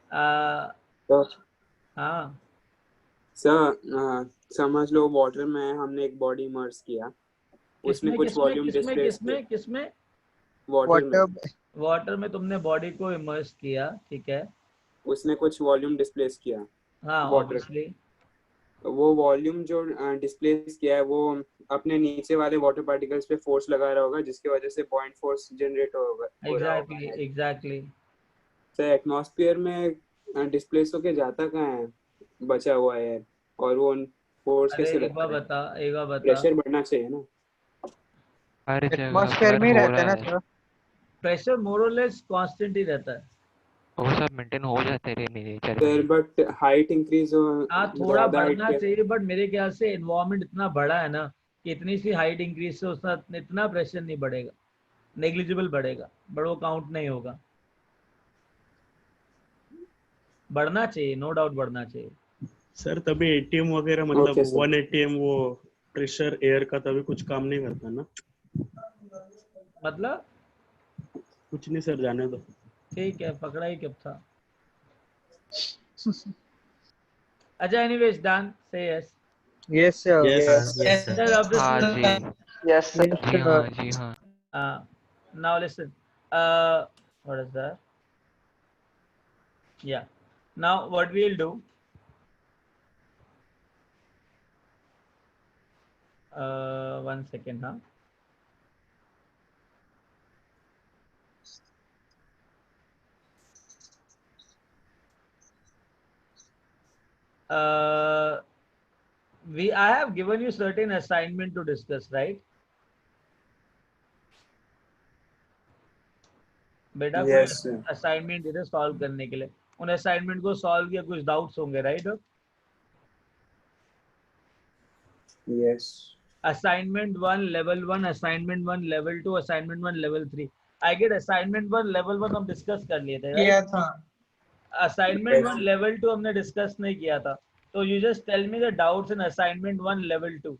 Sir हाँ सर समझ लो वाटर में हमने एक बॉडी इमर्स किया, उसमें किसमें कुछ किसमें वॉल्यूम किसमें डिस्प्लेस किया किसमें किसमें? वाटर में, वाटर। वाटर में तुमने बॉडी को इमर्स किया, ठीक है? उसने कुछ वॉल्यूम डिस्प्लेस किया हाँ वाटर। ऑब्वियसली। वो वॉल्यूम जो डिस्प्लेस किया है वो अपने नीचे वाले वाटर पार्टिकल्स पे फोर्स लगा रहा होगा, जिसकी वजह से पॉइंट फोर्स जनरेट हो रहा होगा। Exactly exactly. सर एटमॉस्फेयर में डिस्प्लेस होके जाता कहाँ है बचा हुआ है, और वो फोर्स अरे कैसे एक बार लगता है? बता, एक बार बता। प्रेशर बढ़ना चाहिए ना। हर जगह एटमॉस्फेयर पर में ही हो रहता रहा है ना है। सर? प्रेशर मोरलेस कांस्टेंट ही रहता है। वो सब मेंटेन हो जाते हैं नेचर में sir he. But height increase हो, हाँ थोड़ा ज्यादा हाइट बढ़ना के। चाहिए, बट मेरे ख्याल से एनवायरनमेंट इतना बड़ा है ना कि इतनी सी हाइट इंक्रीज से उसका इतना प्रेशर नहीं बढ़ेगा, नेग्लिजिबल बढ़ेगा, बट वो काउंट नहीं होगा। बढ़ना चाहिए, नो डाउट बढ़ना चाहिए। सर तभी एटीएम वगैरह, मतलब ओके सर। 1 एटीएम वो प्रेशर एयर का तभी कुछ काम नहीं करता ना। मतलब कुछ नहीं सर, जाने दो। ठीक है, पकड़ा ही कब था। अच्छा anyways done, say yes. Yes sir. Yes. Yes sir. Sir अब हाँ दिस जी। Yes sir. यस जी हाँ सर। जी हाँ। now listen, what is that? Yeah, now what we'll do, 1 second. हाँ, I have given you certain assignment to discuss, right? बेटा Yes, कोई sir. Assignment they they solve करने के लिए, उन असाइनमेंट को सॉल्व किया, कुछ डाउट्स होंगे, right? Yes. Assignment 1 level 1, assignment 1 level 2, assignment 1 level 3. I get assignment 1 level 1 हम डिस्कस कर लिए थे, किया राइट? था. Assignment Yes. 1 level 2 हमने डिस्कस नहीं किया था. तो you just tell me the doubts in assignment 1 level 2.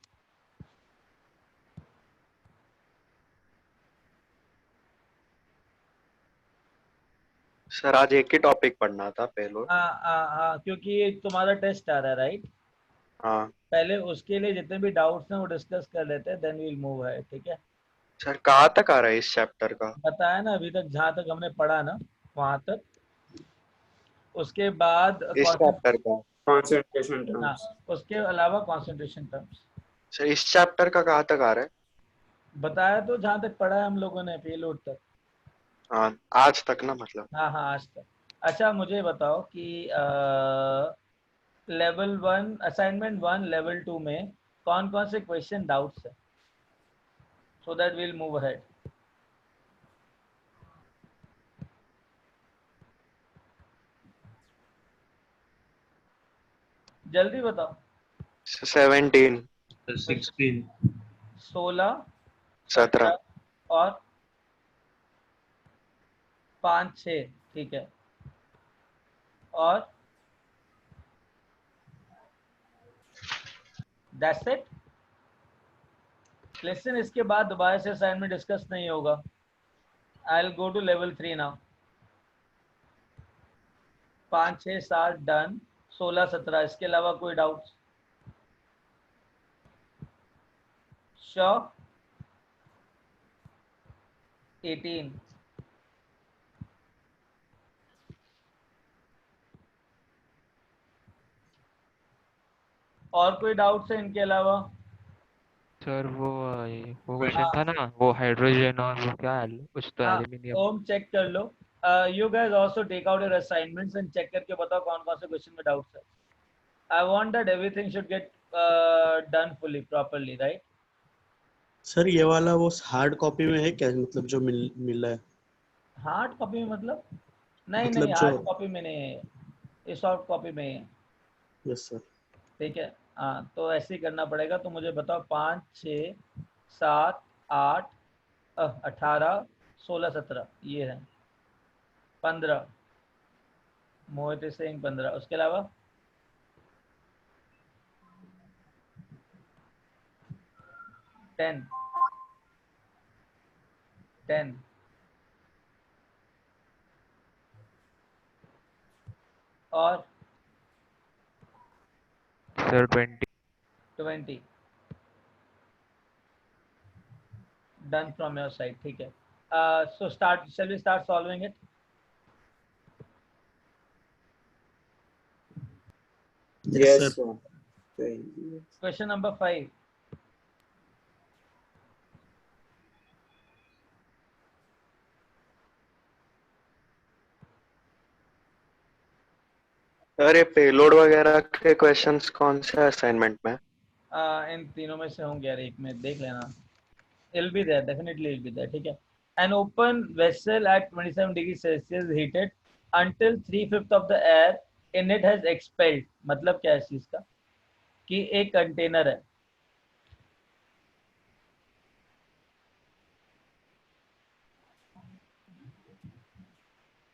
Sir आज एक ही टॉपिक पढ़ना था पेलोड. हाँ, क्योंकि ये तुम्हारा टेस्ट आ रहा है, राइट? हाँ पहले उसके लिए जितने भी डाउट्स हैं वो डिस्कस कर लेते हैं, देन वी विल मूव है, ठीक है? सर कहाँ तक आ रहा है इस चैप्टर का? बताया ना अभी तक, जहाँ तक हमने पढ़ा ना वहां तक. उसके बाद इस चैप्टर का? Concentration हाँ, terms. उसके अलावा कॉन्सेंट्रेशन टर्म्स सर इस चैप्टर का कहाँ तक आ रहा है? बताया तो, जहाँ तक पढ़ा है हम लोगों ने पेलोड तक. हाँ आज तक ना मतलब. हाँ हाँ, आज तक. अच्छा मुझे बताओ कि लेवल 1 असाइनमेंट 1 लेवल 2 में कौन कौन से क्वेश्चन डाउट्स है, so that will move ahead. जल्दी बताओ. 17. 16. 16, 17. 17 और 5, 6, ठीक है. और दैट्स इट. लिसन, इसके बाद दोबारा से असाइनमेंट डिस्कस नहीं होगा. I will go to level 3 now. 5, 6, 7 done. 16, 17 इसके अलावा कोई डाउट्स? श्योर? 18. और कोई डाउट्स है इनके अलावा? सर वो क्वेश्चन था ना, वो हाइड्रोजन और वो क्या कुछ तो हाँ, एल्यूमिनियम. ओम चेक कर लो. You guys also take out your assignments and check करके बताओ कौन कौन से क्वेश्चन में डाउट्स है. I want that everything should get done fully properly, right? Sir ये वाला वो हार्ड कॉपी में है क्या, मतलब जो मिला है? हार्ड कॉपी में मतलब? नहीं मतलब नहीं, जो, हार्ड कॉपी में नहीं है, ये सॉफ्ट कॉपी में है. Yes sir. ठीक है. हाँ, तो ऐसे ही करना पड़ेगा. तो मुझे बताओ 5, 6, 7, 8, 18, 16, 17 ये है. 15 मोहित सिंह 15. उसके अलावा 10 10 और sir 20 done from your side. ठीक है. So start, shall we start solving it? Yes, sir. sir. Question number 5. अरे पेलोड वगैरह के क्वेश्चंस कौन से असाइनमेंट में? इन तीनों में से होंगे यार, एक में देख लेना. It'll be there, definitely it'll be there. ठीक है. An open vessel at 27 degrees Celsius heated until 3/5 of the air in it has expelled. मतलब क्या है इस चीज का? कि एक कंटेनर है,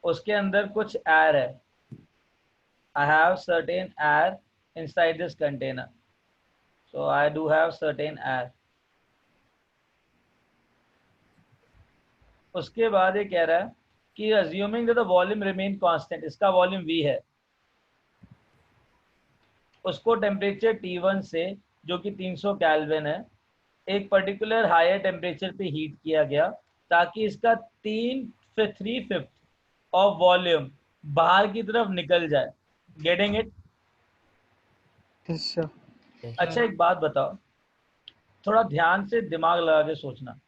उसके अंदर कुछ एयर है. I have certain air inside this container. So I do have certain air. उसके बाद ये कह रहा है कि assuming that the volume remain constant, इसका वॉल्यूम V है, उसको टेम्परेचर T1 से जो कि 300 केल्विन है, एक पर्टिकुलर हायर टेम्परेचर पे हीट किया गया ताकि इसका 3/5 ऑफ वॉल्यूम बाहर की तरफ निकल जाए. Getting it? अच्छा एक बात बताओ, थोड़ा ध्यान से दिमाग लगा के सोचना।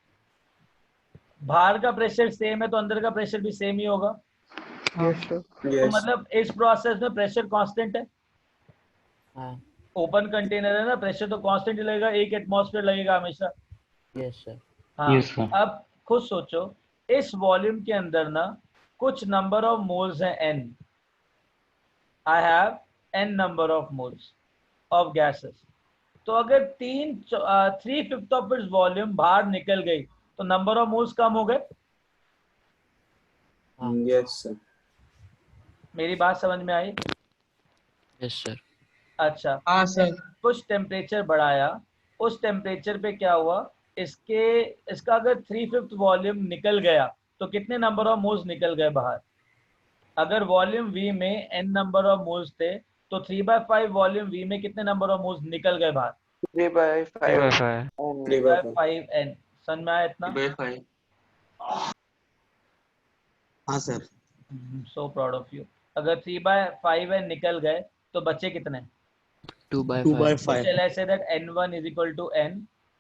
बाहर का प्रेशर सेम है तो अंदर का प्रेशर भी सेम ही होगा। Yes, sir. तो मतलब इस प्रोसेस में प्रेशर कांस्टेंट है। हाँ ओपन कंटेनर है ना, प्रेशर तो कांस्टेंट ही लगेगा, 1 एटमॉस्फेयर लगेगा हमेशा। Yes sir. हाँ Yes, sir. अब खुद सोचो, इस वॉल्यूम के अंदर ना कुछ नंबर ऑफ मोल्स है n। I have n number of moles of gases. तो अगर 3/5 ऑफ इट्स वॉल्यूम बाहर निकल गई तो नंबर ऑफ मोल्स कम हो गए। Yes sir. मेरी बात समझ में आई? Yes sir. अच्छा हाँ सर। कुछ टेम्परेचर बढ़ाया, उस टेम्परेचर पे क्या हुआ, इसका अगर 3/5 वॉल्यूम निकल गया तो कितने नंबर ऑफ मोल्स निकल गए बाहर? अगर वॉल्यूम V में n नंबर ऑफ मोल्स थे तो 3/5 वॉल्यूम V में कितने नंबर ऑफ मोल्स निकल गए बाहर? 3/5 3/5 n। समझ में आया इतना? 3/5. हाँ sir. So proud of you. अगर 3/5 n निकल गए तो बचे कितने? 2/5. So shall I say that n1 is equal to n,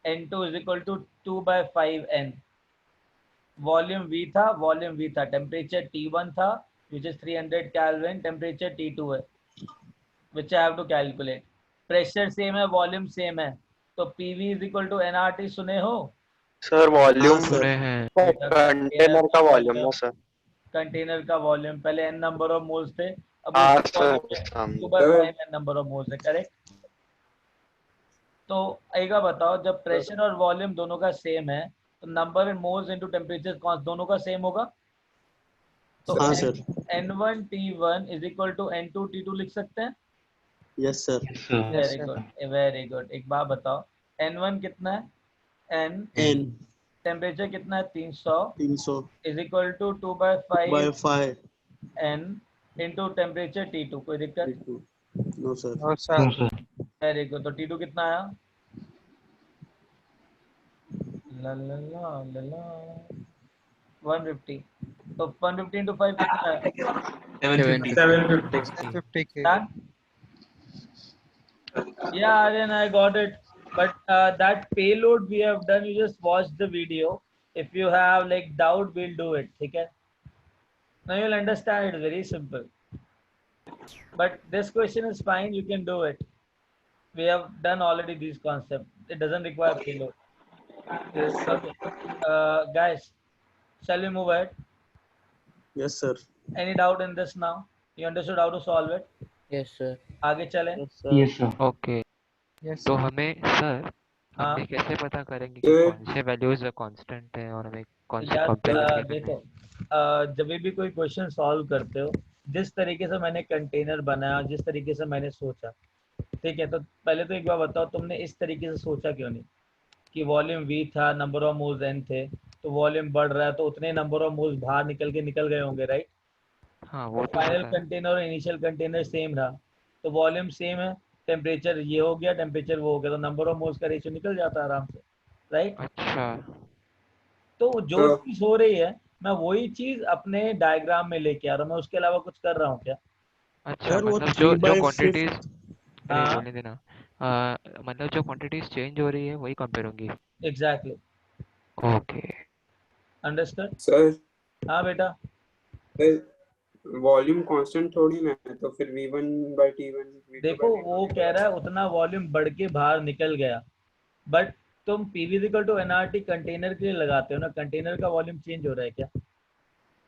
n2 is equal to 2/5 n। Volume V था, टेम्परेचर T1 था which is 300 Kelvin, temperature T2 है which I have to calculate। Pressure same है, volume same है, तो PV is equal to nRT सुने हो? Sir volume सुने हैं। कंटेनर का वॉल्यूम ना सर। कंटेनर का वॉल्यूम, पहले n नंबर ऑफ मोल्स थे, अब हाँ उसका sir volume 2/5 n number of moles है। करेक्ट? तो एक बार बताओ, जब प्रेशर और वॉल्यूम दोनों का सेम है तो number in moles into temperature कौन दोनों का सेम होगा? तो हाँ sir. n1 T1 is equal to n2 T2 लिख सकते हैं। Yes sir. Yes, sir. Very good, very good. एक बात बताओ, n1 कितना है? n n टेम्परेचर कितना है? 300 300 is equal to 2/5 by 5 n into temperature T2। कोई दिक्कत? No sir. No, sir. No, sir. Very good. तो T2 कितना आया? ला ला ला ला ला 150। तो 150 into 5 कितना है? 750. 750 K. Done? Yeah, Aryan, I got it. But that payload we have done, you just watch the video. If you have like doubt, we'll do it. Okay? Now you'll understand it. Very simple. But this question is fine. You can do it. We have done already these concepts. It doesn't require payload. Okay. Guys, shall we move ahead? Yes sir. Any doubt in this now? You understood how to solve it? Yes sir. आगे चलें? Yes, sir. Okay Yes, तो sir. हमें sir हाँ हमें कैसे पता करेंगे कि कौन से वैल्यूज कांस्टेंट है और हमें कौन से यार कंपेरिजन करने देखो, हैं? जब भी कोई क्वेश्चन सॉल्व करते हो, जिस तरीके से मैंने कंटेनर बनाया, जिस तरीके से मैंने सोचा, ठीक है, तो पहले तो एक बार बताओ, तुमने इस तरीके से सोचा क्यों नहीं कि वॉल्यूम V था, नंबर ऑफ मोल्स n थे, तो वॉल्यूम बढ़ रहा है तो उतने नंबर ऑफ मोल्स बाहर निकल गए होंगे, राइट? हाँ तो वो तो फाइनल पता है। कंटेनर और इनिशियल कंटेनर सेम रहा, तो वॉल्यूम सेम है, टेम्परेचर ये हो गया, टेम्परेचर वो हो गया, तो नंबर ऑफ मोल्स का रेशियो निकल जाता है आराम से, राइट? अच्छा तो जो चीज हो रही है, मैं वही चीज अपने डायग्राम में लेके आ रहा हूँ, मैं उसके अलावा कुछ कर रहा हूँ क्या? अच्छा सर वो मतलब 3 जो by क्वांटिटीज 5 अरे हाँ बोलने देना मतलब जो क्वांटिटीज चेंज हो रही है वही कंपेयर होंगी। Exactly, okay understood? सर हाँ बेटा, वॉल्यूम कांस्टेंट थोड़ी ना है, तो फिर V1/T1 देखो V2/T2 वो कह रहा है उतना वॉल्यूम बढ़ के बाहर निकल गया, बट तुम PV = nRT कंटेनर के लिए लगाते हो ना, कंटेनर का वॉल्यूम चेंज हो रहा है क्या?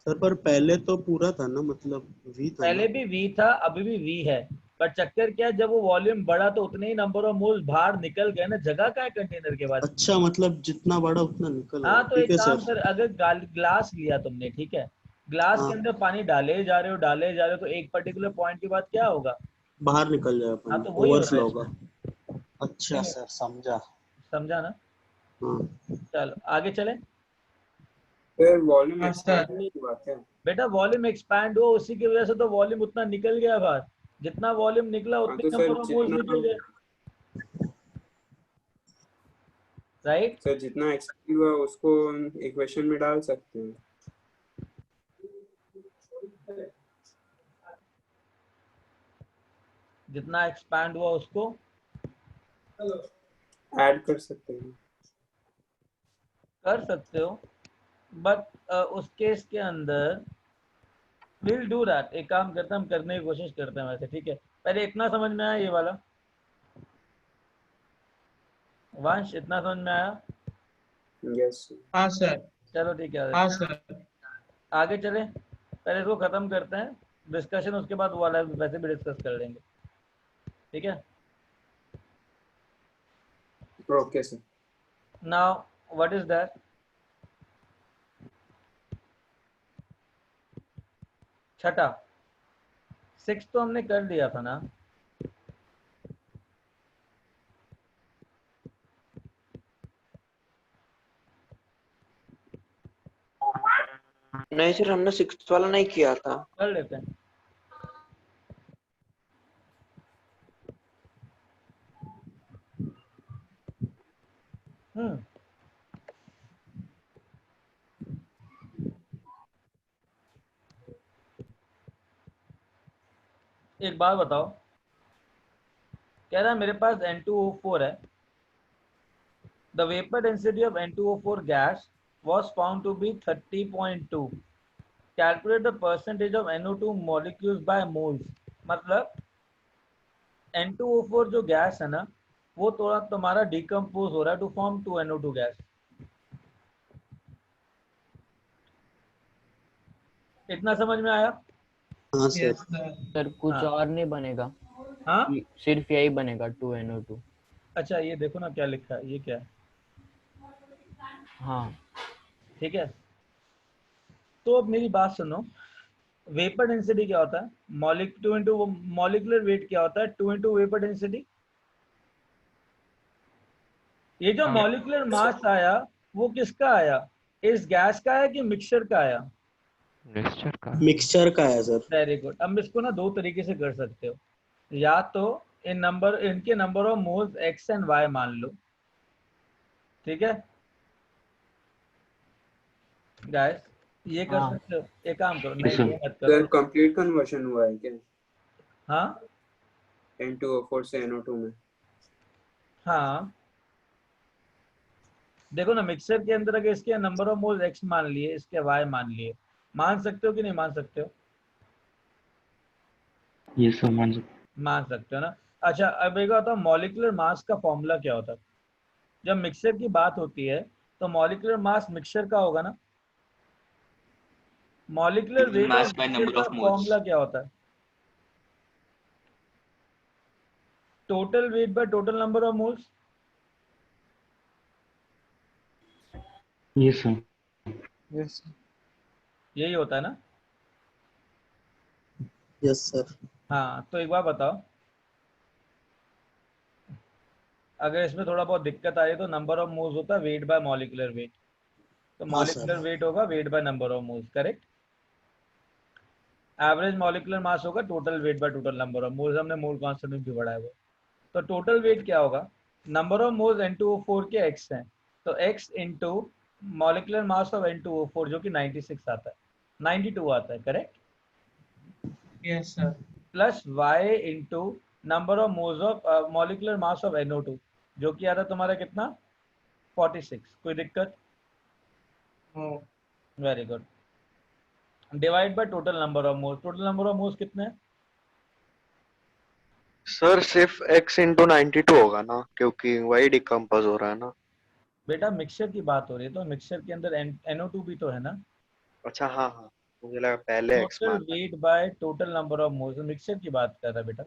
सर पर पहले तो पूरा था ना, मतलब V था पहले ना। भी V था, अभी भी V है, पर चक्कर क्या है, जब वो वॉल्यूम बढ़ा तो उतने ही नंबर ऑफ मोल्स बाहर निकल गए ना, जगह का है कंटेनर के बाद। अच्छा मतलब जितना बड़ा उतना निकल हाँ, गया। तो ठीक एक है काम सर। कर, अगर ग्लास लिया तुमने, ठीक है, ग्लास के हाँ अंदर पानी डाले जा रहे हो, तो एक पर्टिकुलर पॉइंट के बाद क्या होगा? बाहर निकल जाएगा हाँ, पानी, तो वही हो रहा है ओवरफ्लो होगा। इसमें। अच्छा सर समझा। समझा ना? हाँ चलो आगे चले। फिर वॉल्यूम हाँ, sir. एक्सपेंड नहीं हुआ क्या? बेटा वॉल्यूम एक्सपैंड हुआ, उसी की वजह से तो वॉल्यूम उतना निकल गया बाहर, जितना वॉल्यूम निकला हाँ, उतने तो नंबर सर ऑफ मोल्स निकल गए, राइट? जितना एक्सपेंड हुआ उसको इक्वेशन में डाल सकते हैं। जितना एक्सपैंड हुआ उसको ऐड कर सकते हैं। कर सकते हो, बट उस केस के अंदर विल डू दैट। एक काम करते हैं, हम करने की कोशिश करते हैं वैसे, ठीक है। पहले इतना समझ में आया ये वाला, वंश इतना समझ में आया? यस हाँ सर। चलो ठीक है, हाँ सर। आगे चले। पहले इसको खत्म करते हैं डिस्कशन, उसके बाद वो वाला वैसे भी डिस्कस कर लेंगे, ठीक है। Okay sir. Now what is that? छठा, 6 तो हमने कर लिया था ना। नहीं सर, हमने 6th वाला नहीं किया था। कर लेते हैं। एक बात बताओ, कह रहा है मेरे पास N2O4 है। The vapor density of N2O4 gas was found to be 30.2. Calculate the percentage of NO2 molecules by moles. मतलब N2O4 जो गैस है ना, वो थोड़ा तुम्हारा डिकम्पोज हो रहा है टू फॉर्म 2NO2 गैस। इतना समझ में आया? हाँ सर। सर कुछ हाँ। और नहीं बनेगा? हाँ सिर्फ यही बनेगा 2NO2। अच्छा, ये देखो ना क्या लिखा है, ये क्या है? हाँ ठीक है, तो अब मेरी बात सुनो। वेपर डेंसिटी क्या होता है? मॉलिक्यूलर वेट क्या होता है? 2 इंटू वेपर डेंसिटी। ये जो मॉलिक्यूलर मास आया वो किसका आया? इस गैस का है कि मिक्सचर का आया? मिक्सचर का है सर। Very good. अब इसको ना दो तरीके से कर सकते हो, या तो इनके number of moles x and y मान लो, ठीक है गाइस, ये कर सकते हो। एक काम करो, नहीं ये मत सर, करो। कंप्लीट कन्वर्शन हुआ है क्या हाँ N2O4 से NO2 में? हाँ, देखो ना, मिक्सर के अंदर अगर इसके नंबर ऑफ मोल्स एक्स मान लिए, इसके वाई मान लिए, मान सकते हो कि नहीं मान सकते हो? ये सब मान सकते हो ना। अच्छा, अब एक होता है मॉलिक्यूलर मास का फॉर्मूला क्या होता है? जब मिक्सर की बात होती है तो मॉलिक्यूलर मास मिक्सर का होगा ना। Molecular weight Mass of by mixer number का of moles. फॉर्मूला क्या होता है? Total weight by total number of moles. Yes sir. Yes. यही होता है ना। Yes sir. हाँ, तो एक बार बताओ, अगर इसमें थोड़ा बहुत दिक्कत आ रही है तो नंबर ऑफ मोल्स होता है वेट बाय मॉलिक्यूलर वेट, तो हाँ मॉलिक्यूलर सर। वेट होगा weight by number of moles, correct. Average molecular mass होगा total weight by total number of moles, हमने मोल कांस्टेंट भी बढ़ा है वो। तो टोटल वेट क्या होगा? नंबर ऑफ मोल्स N2O4 के x हैं, तो x into molecular mass of N2O4 जो कि 96 आता है, 92 आता है, correct. Yes sir. Plus y into number of moles of molecular mass of NO2 जो कि आता है तुम्हारा कितना? 46। कोई दिक्कत? No. Very good. Divide by total number of moles. Total number of moles कितने हैं? सर सिर्फ x इंटू 92 होगा ना, क्योंकि वही डिकम्पोज हो रहा है ना। बेटा मिक्सचर की बात हो रही है, तो मिक्सचर के अंदर NO2 भी तो है ना। अच्छा हाँ हाँ, मुझे लगा पहले x टोटल मान रहा wait by total number of moles, mixture की बात कर रहा है बेटा,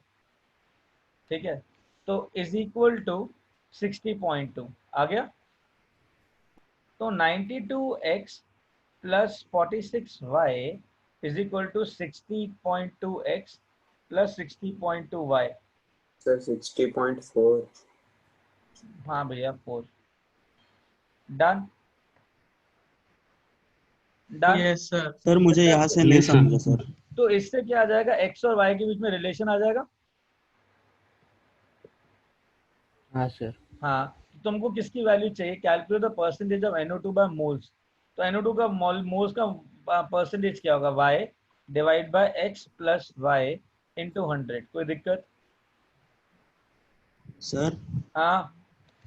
ठीक है। तो इज इक्वल टू 60.2 आ गया। तो 92x plus 46y is equal to 60.2x plus 60.2y। Sir 60.4। हाँ भैया 4। Done done. Yes sir. Sir मुझे यहाँ से नहीं समझा सर। तो इससे क्या आ जाएगा? x और y के बीच में रिलेशन आ जाएगा। हाँ सर। हाँ, तो तुमको किसकी वैल्यू चाहिए? Calculate the percentage of NO2 by moles. तो NO2 का मोल्स का परसेंटेज क्या होगा? y divide by x plus y into 100। कोई दिक्कत? सर हाँ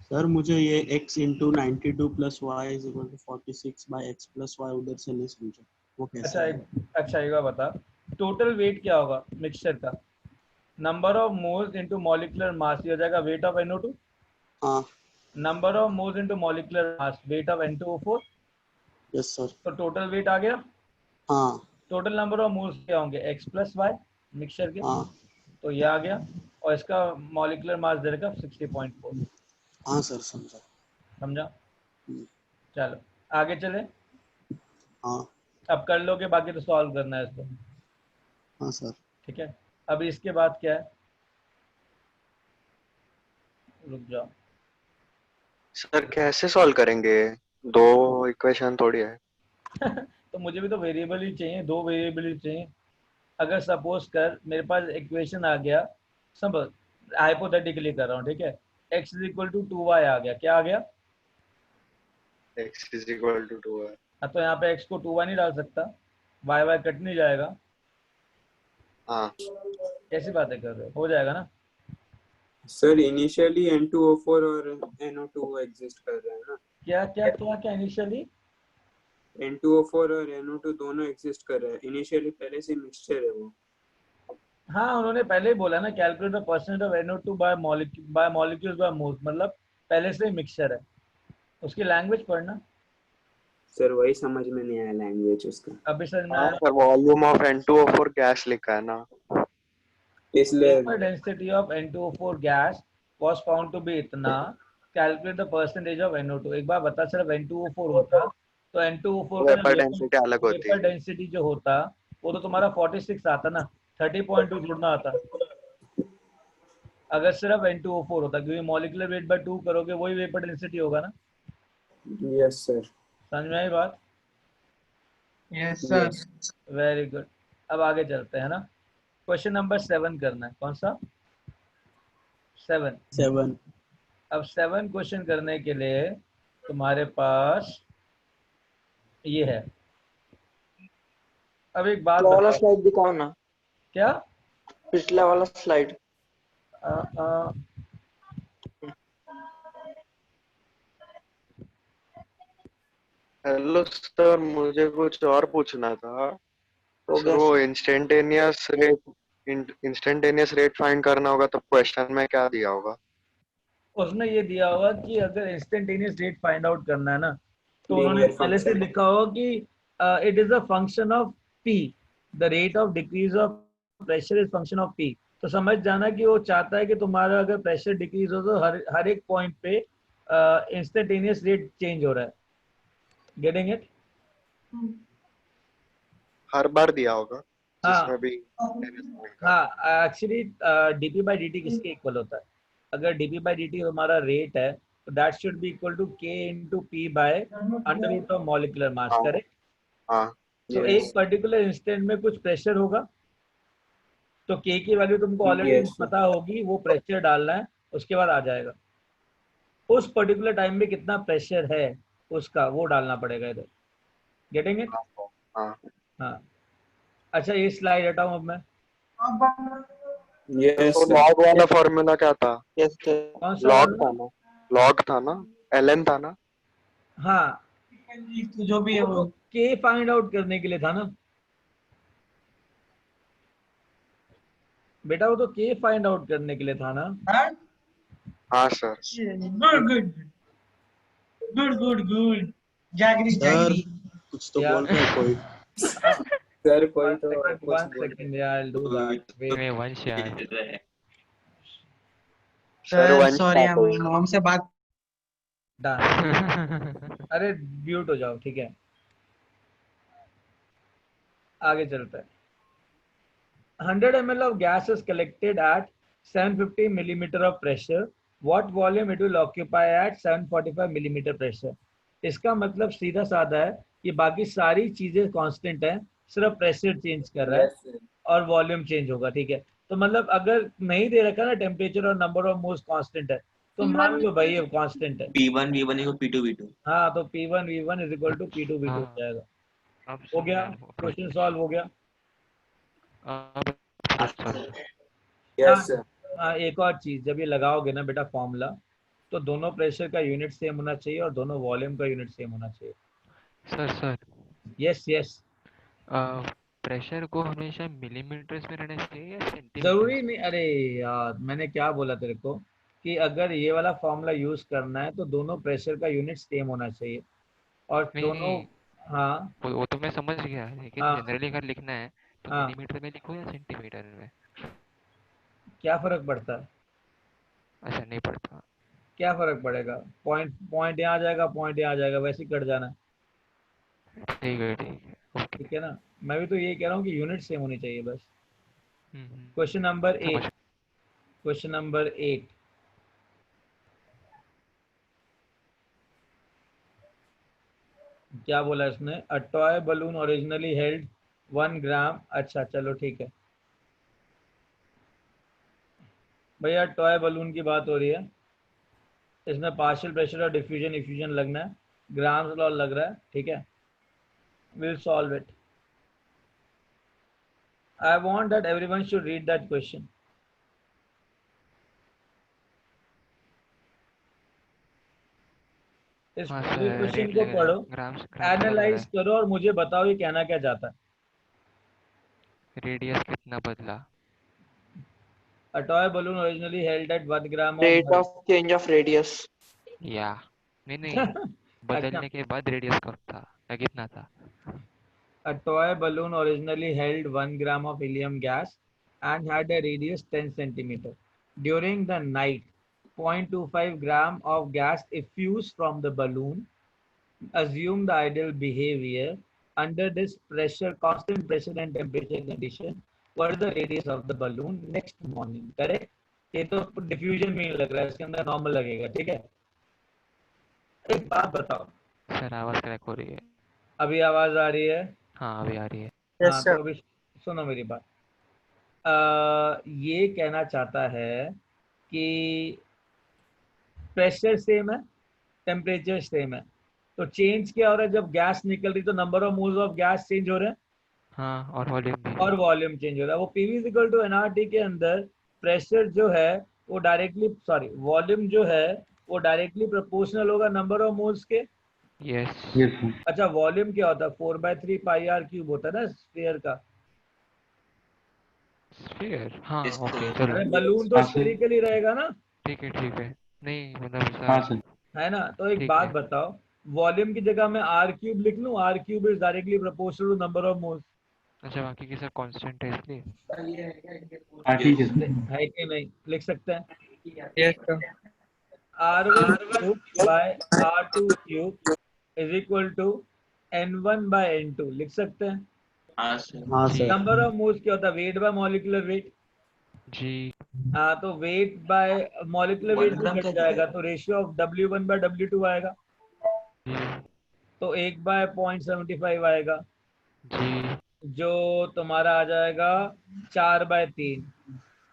सर मुझे ये x into 92 plus y is equal to 46 by x plus y उधर से नहीं समझा, वो कैसे है? अच्छा एक बार बता, टोटल वेट क्या होगा मिक्सचर का? Number of moles into molecular mass, ये हो जाएगा वेट ऑफ NO2। हाँ number of moles into molecular mass, weight of N2O4। Yes sir. तो टोटल वेट आ गया। हाँ टोटल नंबर ऑफ मोल्स क्या होंगे? x प्लस वाई मिक्सचर के। हाँ तो ये आ गया, और इसका मॉलिक्यूलर मास दे रखा 60.4। हाँ सर समझा। समझा? चलो आगे चले। हाँ अब कर लोगे, बाकी तो सॉल्व करना है इसको। हाँ सर। ठीक है, अब इसके बाद क्या है? रुक जाओ। सर कैसे सॉल्व करेंगे, दो इक्वेशन थोड़ी है। तो मुझे भी तो वेरिएबल ही चाहिए, दो वेरिएबल ही चाहिए। अगर सपोज कर मेरे पास इक्वेशन आ गया, सब हाइपोथेटिकली कर रहा हूँ, ठीक है, x is equal to 2y आ गया। क्या आ गया? x इज इक्वल टू 2 है। तो यहाँ पे x को 2y नहीं डाल सकता, y कट नहीं जाएगा। हाँ कैसी बातें कर रहे हो जाएगा ना सर इनिशियली N2O4 और NO2 एग्जिस्ट कर रहे हैं ना। क्या क्या क्या क्या इनिशियली N2O4 और NO2 दोनों एग्जिस्ट कर रहे हैं इनिशियली, पहले से मिक्सचर है वो। हाँ उन्होंने पहले ही बोला ना, calculate the percent of NO2 by molecules by moles, मतलब पहले से ही मिक्सचर है। उसकी लैंग्वेज पढ़ना। सर वही समझ में नहीं आया लैंग्वेज उसका। अभी समझ में हाँ आया? Sir, volume of N2O4 gas लिखा है ना, इसलिए Vapor density of N2O4 gas was found to be इतना, calculate the percentage of NO2। एक बार बता, सिर्फ N2O4 होता तो N2O4 का वेपर डेंसिटी अलग होती वेपर है। डेंसिटी जो होता वो तो तुम्हारा 46 आता ना, 30.2 जुड़ना आता अगर सिर्फ N2O4 होता, क्योंकि मॉलिक्यूलर वेट बाय 2 करोगे वही वेपर डेंसिटी होगा ना। Yes sir. समझ में आई बात? Yes sir. Very good. अब आगे चलते हैं ना, क्वेश्चन नंबर 7 करना है। कौन सा? 7। अब 7 क्वेश्चन करने के लिए तुम्हारे पास ये है। अब एक बात वाला बताओ। स्लाइड दिखाओ ना, क्या? पिछला वाला स्लाइड। हेलो सर, मुझे कुछ और पूछना था। सर वो इंस्टेंटेनियस रेट फाइंड करना होगा तो क्वेश्चन में क्या दिया होगा? उसने ये दिया होगा कि अगर इंस्टेंटेनियस रेट फाइंड आउट करना है ना, तो उन्होंने पहले से लिखा होगा कि it is a function of P, the rate of decrease of pressure is function of P. तो समझ जाना कि वो चाहता है कि तुम्हारा अगर प्रेशर डिक्रीज हो तो हर एक पॉइंट पे इंस्टेंटेनियस रेट चेंज हो रहा है। Getting it? हर बार दिया होगा जिसमें भी। हाँ actually DP by d t किसके इक्वल होता है? अगर डीपी बाई डी टी हमारा रेट है तो that should be equal to K into P by under root of molecular mass, correct? तो एक पर्टिकुलर इंस्टेंट में कुछ प्रेशर होगा, तो के की वैल्यू तुमको ऑलरेडी पता होगी, वो प्रेशर डालना है, उसके बाद आ जाएगा उस पर्टिकुलर टाइम में कितना प्रेशर है उसका, वो डालना पड़ेगा इधर। Getting it? हाँ। अच्छा ये स्लाइड हटाऊं अब मैं? तो लॉग वाला फॉर्मूला क्या था? कौन सा? लॉग था ना, लॉग था ना, ln था ना? हाँ जो भी है वो के फाइंड आउट करने के लिए था ना बेटा, वो तो के फाइंड आउट करने के लिए था ना। हाँ sir. Good good good good good. जागरी जागरी कुछ तो बोल रहे हैं कोई। सर कोई तो one second यार, I'll do that. मैं वंश यार। सर सॉरी, हम मॉम से बात। अरे म्यूट हो जाओ, ठीक है। आगे चलते हैं। 100 ml of gas is collected at 750 millimeter of pressure. What volume it will occupy at 745 millimeter pressure? इसका मतलब सीधा साधा है कि बाकी सारी चीजें कांस्टेंट हैं, सिर्फ प्रेशर चेंज कर रहा है और वॉल्यूम चेंज होगा, ठीक है। तो मतलब अगर नहीं दे रखा ना टेम्परेचर और नंबर ऑफ मोल्स कांस्टेंट है तो मान लो भाई ये कांस्टेंट है। P1 V1 equal P2 V2। हाँ तो P1 V1 is equal to P2 V2 हो जाएगा। हो गया, क्वेश्चन सॉल्व हो गया। Yes sir. एक और चीज, जब ये लगाओगे ना बेटा फॉर्मूला, तो दोनों प्रेशर का यूनिट सेम होना चाहिए और दोनों वॉल्यूम का यूनिट सेम होना चाहिए। Sir yes yes. प्रेशर को हमेशा मिलीमीटर्स में रहना चाहिए या सेंटीमीटर? जरूरी नहीं, अरे यार मैंने क्या बोला तेरे को कि अगर ये वाला फॉर्मूला यूज करना है तो दोनों प्रेशर का यूनिट सेम होना चाहिए और नहीं दोनों। नहीं, हाँ वो तो मैं समझ गया, लेकिन हाँ जनरली अगर लिखना है तो हाँ, मिलीमीटर में लिखो या सेंटीमीटर में? क्या फर्क पड़ता है? अच्छा, नहीं पड़ता। क्या फर्क पड़ेगा? पॉइंट पॉइंट यहाँ आ जाएगा, पॉइंट यहाँ आ जाएगा, वैसे ही कट जाना है। ठीक है ओके। ठीक है ना, मैं भी तो ये कह रहा हूँ कि यूनिट सेम होनी चाहिए बस। हम्म, क्वेश्चन नंबर समझ 8। क्वेश्चन नंबर 8, क्या बोला इसने? A toy balloon originally held 1 ग्राम। अच्छा चलो ठीक है भैया, टॉय बलून की बात हो रही है, इसमें पार्शियल प्रेशर और डिफ्यूजन इफ्यूजन लगना है, ग्राम्स लॉ लग रहा है, ठीक है। Will solve it. I want that everyone should read that question. इस हाँ पूरे सर, क्वेश्चन रेट को लग रहा पढ़ो, है, ग्राम्स ग्राम्स लग रहा एनालाइज करो और मुझे बताओ ये कहना क्या चाहता है। है। रेडियस कितना बदला? A toy balloon originally held at 1 gram of Rate of change of radius. या नहीं, अच्छा, बदलने के बाद रेडियस कब था या कितना था? a toy balloon originally held 1 gram of helium gas and had a radius 10 centimeter. During the night, 0.25 gram of gas effused from the balloon. Assume the ideal behavior under this pressure, constant pressure and temperature condition. What is the radius of the balloon next morning? Correct? ये तो diffusion में लग रहा है, इसके अंदर normal लगेगा, ठीक है। एक बात बताओ, सर आवाज क्रैक हो रही है। अभी आवाज आ रही है? हाँ अभी आ रही है। हाँ तो अभी सुनो मेरी बात। ये कहना चाहता है कि प्रेशर सेम है, टेम्परेचर सेम है, तो चेंज क्या हो रहा है? जब गैस निकल रही तो number of moles of gas change हो रहे हैं हाँ, और वॉल्यूम भी। और वॉल्यूम चेंज हो रहा है। वो पीवी इक्वल टू एनआरटी के अंदर प्रेशर जो है वो डायरेक्टली, सॉरी, वॉल्यूम जो है वो डायरेक्टली प्रोपोर्शनल होगा नंबर ऑफ मोल्स के। यस। अच्छा, वॉल्यूम क्या होता है? 4/3 पाई आर क्यूब होता है ना स्फीयर का। स्फीयर, हाँ Yes, ओके sir. चलो। अरे बलून तो स्फेरिकली रहेगा ना, ठीक है। नहीं मतलब सर, है ना? तो एक ठीक बात है। बताओ, वॉल्यूम की जगह मैं आर क्यूब लिख लूं? R cube is directly proportional to number of moles. अच्छा, बाकी की सब कांस्टेंट है इसलिए। है कि नहीं? लिख सकते हैं yes sir. R1 cube by R2 cube is equal to N1 by N2, लिख सकते हैं। हाँ सर. हाँ जी सर। नंबर ऑफ मोल्स क्या होता है? Weight by molecular weight. जी हाँ, तो वेट बाय मॉलिक्यूलर वेट 1 भी ग्राम घट का जाएगा तो ratio of W1 bye W2 आएगा, जी तो 1 बाय 0.75 आएगा, जी जो तुम्हारा आ जाएगा 4/3।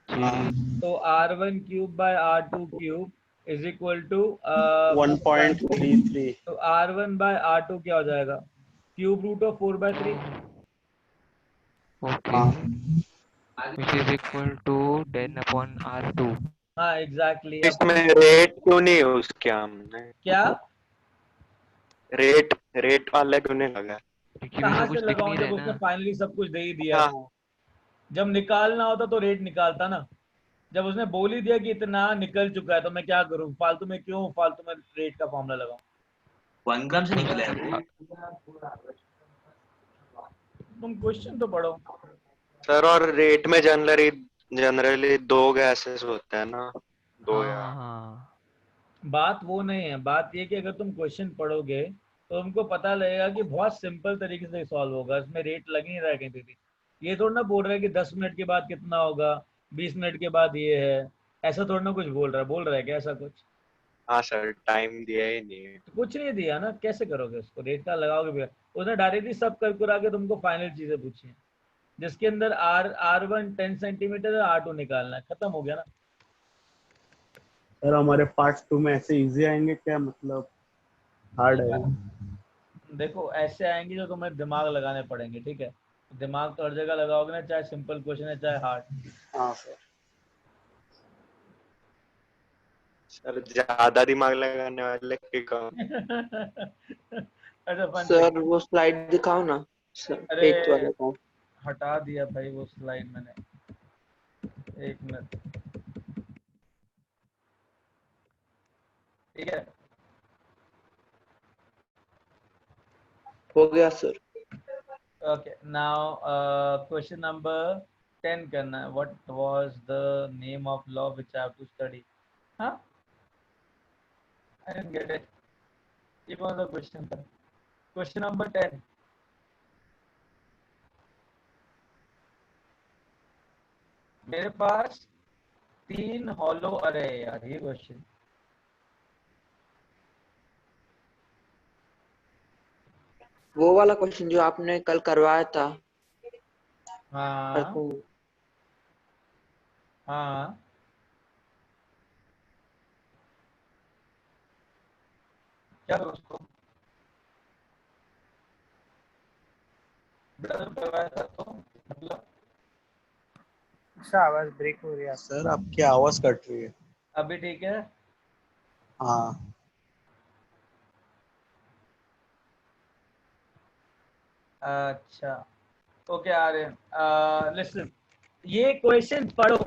जी। तो R1 cube by R2 cube is equal to 1.33। तो R1 बाय R2 क्या हो जाएगा? Cube root of 4/3। Okay, which is equal to 10/R2। हाँ एग्जैक्टली। अब इसमें रेट क्यों नहीं यूज किया हमने? क्या? रेट वाला क्यों नहीं लगा? क्योंकि कहाँ वैसा से कुछ दिख लगाऊं नहीं रहा जब है उसने ना। फाइनली सब कुछ दे ही दिया है। हाँ जब निकालना होता तो रेट निकालता ना, जब उसने बोल ही दिया कि इतना निकल चुका है तो मैं क्या करूं? फालतू में क्यों फालतू में रेट का फॉर्मूला लगाऊं? 1 ग्राम से निकला है वो. तुम क्वेश्चन तो पढ़ो। सर, और रेट में जनरली 2 गैसेस होते हैं ना, 2 या हाँ। बात वो नहीं है, बात ये कि अगर तुम क्वेश्चन पढ़ोगे तो तुमको पता लगेगा कि बहुत सिंपल तरीके से सॉल्व होगा, इसमें रेट लग नहीं रहा है कहीं भी। ये थोड़ा ना बोल रहा है कि 10 मिनट के बाद कितना होगा, 20 मिनट के बाद ये है, ऐसा थोड़ा ना कुछ बोल रहा है क्या ऐसा कुछ? हाँ सर, टाइम दिया ही नहीं है। तो कुछ नहीं दिया ना, कैसे करोगे उसको? रेट का लगाओगे भी? उसने डायरेक्टली सब करा के तुमको फाइनल चीजें पूछी हैं, जिसके अंदर R1 10 सेंटीमीटर है, R2 निकालना है, खत्म हो गया ना। सर हमारे पार्ट 2 में ऐसे इजी आएंगे क्या, मतलब हार्ड है? देखो ऐसे आएंगे जो तुम्हें दिमाग लगाने पड़ेंगे, ठीक है? दिमाग तो हर जगह लगाओगे ना, चाहे सिंपल क्वेश्चन है चाहे हार्ड। हाँ सर। सर ज्यादा दिमाग लगाने वाले के कम। अच्छा फन सर वो स्लाइड दिखाओ ना सर, अरे एट वाला का। हटा दिया भाई वो स्लाइड मैंने, एक मिनट। ठीक है, हो गया sir. Okay now question number 10 करना है। What was the name of law which I have to study? हाँ, आई डिडंट गेट इट। ये कौन सा क्वेश्चन था? Question number 10। मेरे पास 3 हॉलो, अरे यार ये क्वेश्चन, वो वाला क्वेश्चन जो आपने कल करवाया था। हाँ परसों। हाँ क्या दोस्तों करवाया था तो मतलब आवाज ब्रेक हो रही है सर आपकी आवाज कट रही है। अभी ठीक है? हाँ अच्छा ओके आ रहे हैं। लिसन, ये क्वेश्चन पढ़ो।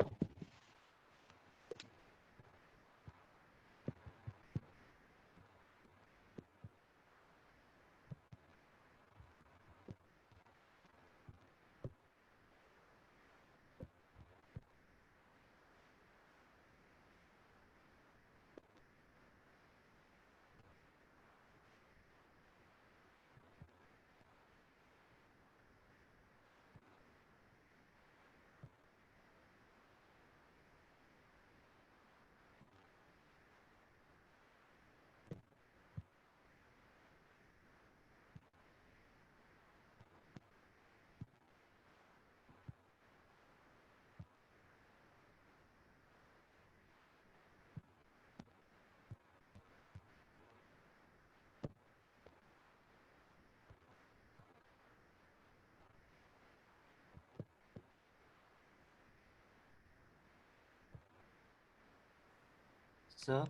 सर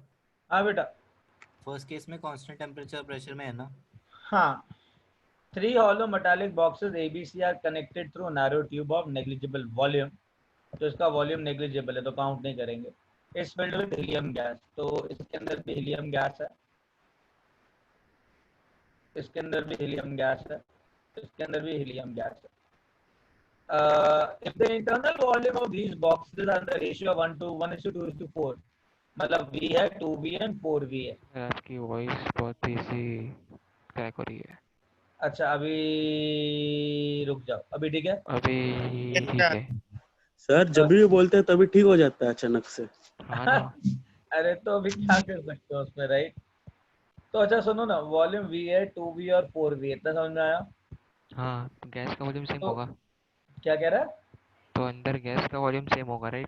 हाँ बेटा। फर्स्ट केस में कांस्टेंट टेम्परेचर प्रेशर में है ना? हाँ, 3 hollow metallic boxes ABC are connected through a narrow tube of negligible volume. तो इसका वॉल्यूम नेग्लिजिबल है तो काउंट नहीं करेंगे। इस फिल्ड विद हीलियम गैस, तो इसके अंदर भी हीलियम गैस है, इसके अंदर भी हीलियम गैस है, इसके अंदर भी हीलियम गैस है। If the internal volume of these boxes are the ratio of 1:1:2:4, मतलब V है, 2V है, 4V है। आपकी वॉइस बहुत ही सी क्रैक हो रही है। अच्छा अभी रुक जाओ, अभी ठीक है? अभी ठीक है सर, जब भी बोलते हैं तभी ठीक हो जाता है अचानक से। हाँ ना। अरे तो अभी क्या कर सकते हो उसमें, राइट? तो अच्छा सुनो ना, वॉल्यूम V है, 2V और 4V, इतना समझ में आया? हाँ, तो गैस का वॉल्यूम सेम तो होगा। क्या कह रहा है? तो अंदर गैस का वॉल्यूम सेम होगा, राइट?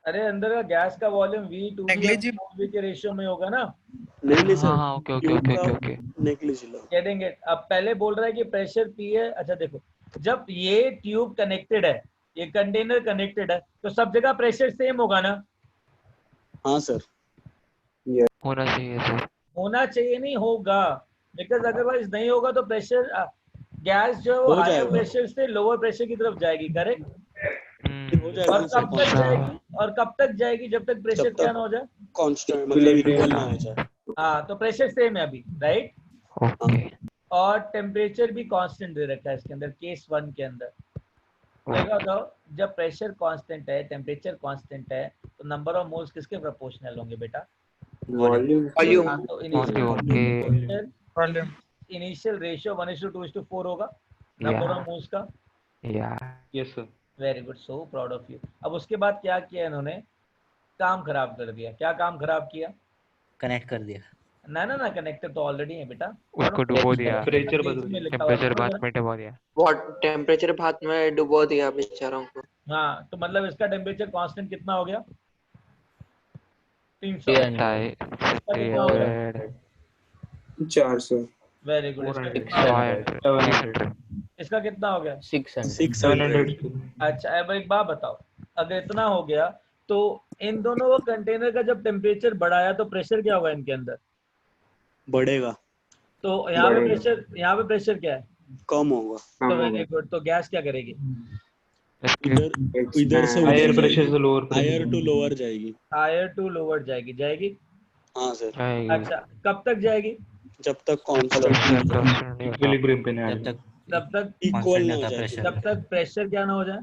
अरे अंदर का गैस का वॉल्यूम V 2V और 4V के रेशियो में होगा ना। नहीं सर, हाँ okay okay okay okay okay. Negligible. कह देंगे। अब पहले बोल रहा है कि प्रेशर P है। अच्छा देखो, जब ये ट्यूब कनेक्टेड है, ये कंटेनर कनेक्टेड है, तो सब जगह प्रेशर सेम होगा ना? हाँ सर। होना चाहिए सर। होना चाहिए नहीं, होगा, बिकॉज अदरवाइज नहीं होगा तो प्रेशर गैस जो हो हायर जाएगा। प्रेशर से लोअर प्रेशर की तरफ जाएगी, करेक्ट? हो जाएगा और ना सर, कब तक जाएगी? और कब तक जाएगी? जब तक प्रेशर क्या ना हो जाए, कांस्टेंट मतलब इक्वल ना हो जाए। हाँ, तो प्रेशर सेम है अभी, राइट? ओके। और टेम्परेचर भी कांस्टेंट दे रखा है इसके अंदर, केस 1 के अंदर। देखा बताओ, जब प्रेशर कांस्टेंट है, टेम्परेचर कांस्टेंट है, तो नंबर ऑफ मोल्स किसके प्रोपोर्शनल होंगे बेटा? वॉल्यूम। हाँ, तो इनिशियल रेशियो 1:2:4 होगा नंबर ऑफ मोल्स का। Yes sir. Very good, so proud of you. अब उसके बाद क्या किया इन्होंने? काम खराब कर दिया। क्या काम खराब किया? कनेक्ट कर दिया। ना ना ना, कनेक्टर तो ऑलरेडी है बेटा। उसको डुबो दिया। टेम्परेचर बदल दिया। टेम्परेचर भाप में डुबो दिया। बहुत टेम्परेचर भाप में डुबो दिया बेचारों को। हाँ, तो मतलब इसका टेम्परेचर कांस्टेंट कितना हो गया? 300। 400। Very good. इसका कितना हो गया? 600। 600। अच्छा अब एक बात बताओ, अगर इतना हो गया तो इन दोनों को कंटेनर का जब टेम्परेचर बढ़ाया तो प्रेशर क्या होगा इनके अंदर? बढ़ेगा। तो यहाँ पे प्रेशर क्या है? कम होगा। तो वेरी गुड। तो गैस क्या करेगी? इधर से हायर उधर प्रेशर से lower higher to pressure. Lower जाएगी। हायर टू लोअर जाएगी। जाएगी? हाँ सर। अच्छा, कब तक जाएगी? जब तक कांस्टेंट इक्विलिब्रियम पे नहीं जब आएगा। तक तब तक इक्वल कांस्टेंट ना हो होता जाए। प्रेशर। जब तक प्रेशर क्या ना हो जाए?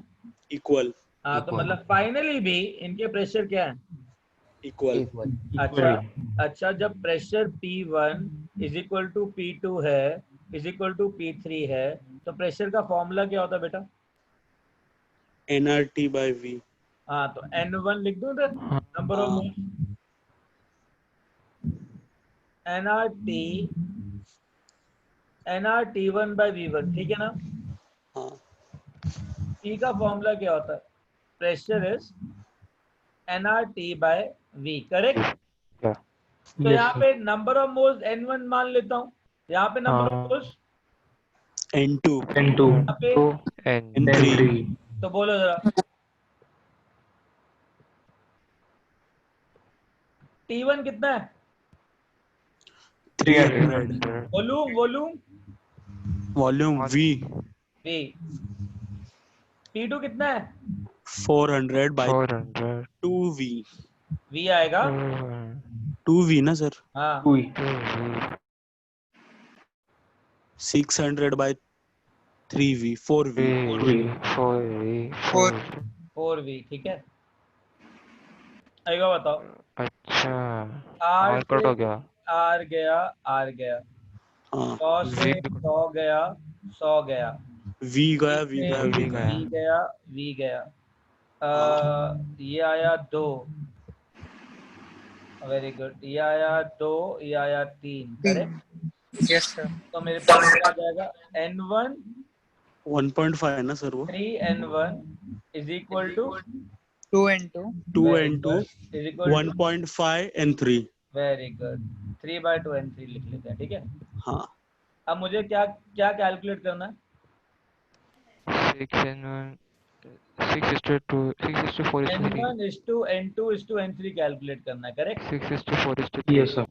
इक्वल। हाँ, तो Equal. मतलब फाइनली भी इनके प्रेशर क्या है? इक्वल। अच्छा, जब pressure P1 is equal to P2 है इज इक्वल टू P3 है, तो प्रेशर का फॉर्मूला क्या होता है बेटा? nRT/V। हाँ, तो N1 लिख दूं इधर, नंबर ऑफ मोल्स। nRT1/V1, ठीक है ना? हाँ। P का फॉर्मूला क्या होता है? Pressure is nRT/V, correct? तो यहाँ पे नंबर ऑफ मोल्स N1 मान लेता हूँ, यहाँ पे नंबर ऑफ मोल्स N2 यहाँ पे N3। तो बोलो जरा, T1 कितना है? 300। Volume volume V V। P2 कितना है? 400/2V। V आएगा। 2V ना सर? हाँ, 600/3V। 4V। 4V, ठीक है। आएगा, बताओ। अच्छा, R और कट हो गया। R गया, हाँ। 100 से 100 गया, 100 गया, V गया, V गया। ये आया 2, वेरी गुड। ये आया 2, ये आया 3, करेक्ट? Yes sir. तो मेरे पास क्या आ जाएगा? N1 1.5 है ना सर वो? 3N1 is equal to 2 × 2N2 is equal to 1.5 N3। Very good. 3/2 N3 लिख लेते हैं, ठीक है? हाँ। अब मुझे क्या क्या कैलकुलेट करना है? 6:4:3। N1:N2:N3 कैलकुलेट करना है, correct? 6:4:3। Yes sir.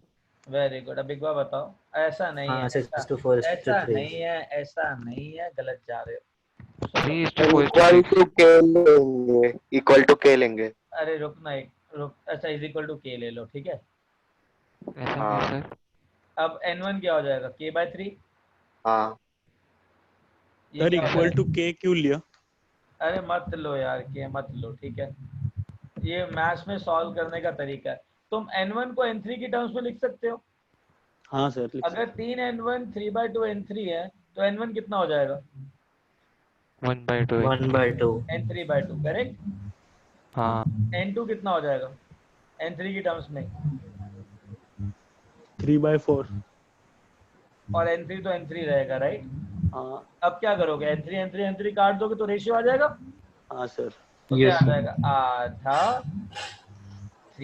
Very good. अब एक बार बताओ, ऐसा नहीं है, हाँ, ऐसा 6:4:3। ऐसा नहीं है, गलत जा रहे हो। इक्वल टू के लेंगे, इक्वल टू के लेंगे। अरे रुकना, अच्छा, इज इक्वल टू के ले लो, ठीक है? हाँ अब N1 क्या हो जाएगा? K/3। हाँ ये सर क्या हो इक्वल जाएगा? टू K क्यों लिया? अरे मत लो यार, K मत लो, ठीक है? ये मैथ्स में सॉल्व करने का तरीका है। तुम N1 को N3 की टर्म्स में लिख सकते हो। हाँ सर लिख अगर 3N1 3/2 N3 है तो N1 कितना हो जाएगा? 1/2 1/2। N3/2, correct? हाँ। N2 कितना हो जाएगा N3 की टर्म्स में? 3/4। और N3 तो N3 रहेगा, राइट? हाँ। अब क्या करोगे? N3 काट दोगे तो रेशियो आ जाएगा। हाँ सर। तो क्या आ जाएगा?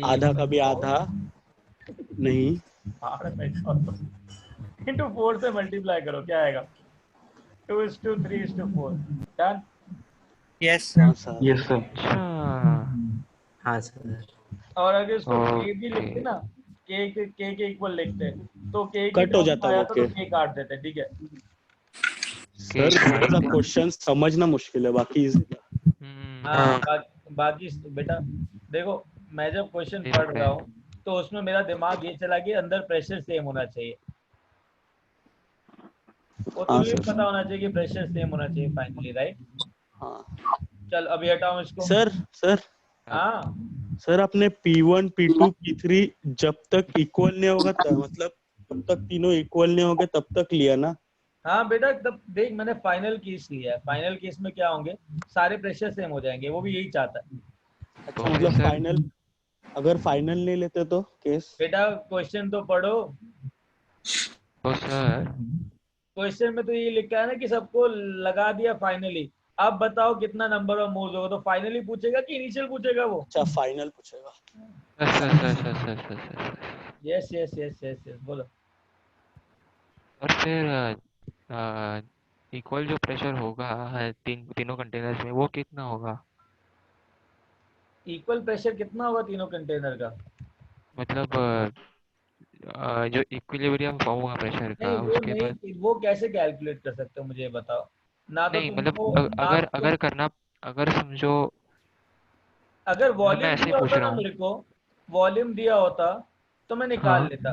आधा का भी आधा नहीं। इंटू 4 से मल्टीप्लाई करो, क्या आएगा? 2:3:4। डन? यस हाँ सर। सर। Yes sir. हाँ सर। और अगर इसको K भी लिखते ना, K के इक्वल लिखते, तो K की कट हो टर्म्स जाता आया वो तो K। K काट देते, ठीक है? सर थोड़ा सा क्वेश्चन समझना मुश्किल है, बाकी हाँ, बाकी बेटा देखो, मैं जब क्वेश्चन पढ़ रहा हूँ तो उसमें मेरा दिमाग ये चला कि अंदर प्रेशर सेम होना चाहिए। वो हाँ तुम्हें भी सर। पता होना चाहिए कि प्रेशर सेम होना चाहिए फाइनली, राइट? हाँ चल अभी हटाओ इसको। सर हाँ सर अपने P1 P2 P3 जब तक इक्वल नहीं होगा मतलब जब तक तीनों इक्वल नहीं होंगे तब तक लिया ना? हाँ बेटा, तब देख, मैंने फाइनल केस लिया है। फाइनल केस में क्या होंगे? सारे प्रेशर सेम हो जाएंगे, वो भी यही चाहता है। अच्छा, मतलब फाइनल, अगर फाइनल नहीं लेते तो केस? बेटा क्वेश्चन तो पढ़ो। तो सर क्वेश्चन में तो ये लिखा है ना कि सबको लगा दिया फाइनली। अब बताओ कितना नंबर ऑफ मोल्स होगा? तो फाइनली पूछेगा कि इनिशियल पूछेगा वो? अच्छा, फाइनल पूछेगा। Yes yes yes yes yes, बोलो। और फिर इक्वल जो प्रेशर होगा तीनों कंटेनर्स में, वो कितना होगा? इक्वल प्रेशर कितना होगा तीनों कंटेनर का? मतलब जो इक्विलिब्रियम फॉर्म हुआ प्रेशर का नहीं वो उसके बाद नहीं, वो कैसे कैलकुलेट कर सकते हो मुझे ये बताओ। ना तो नहीं मतलब तुमको ना अगर तो तुम, अगर करना अगर समझो अगर मतलब मैं वॉल्यूम ऐसे ही दिया पूछ होता रहा ना हूँ। मेरे को, वॉल्यूम दिया होता तो मैं निकाल हाँ लेता,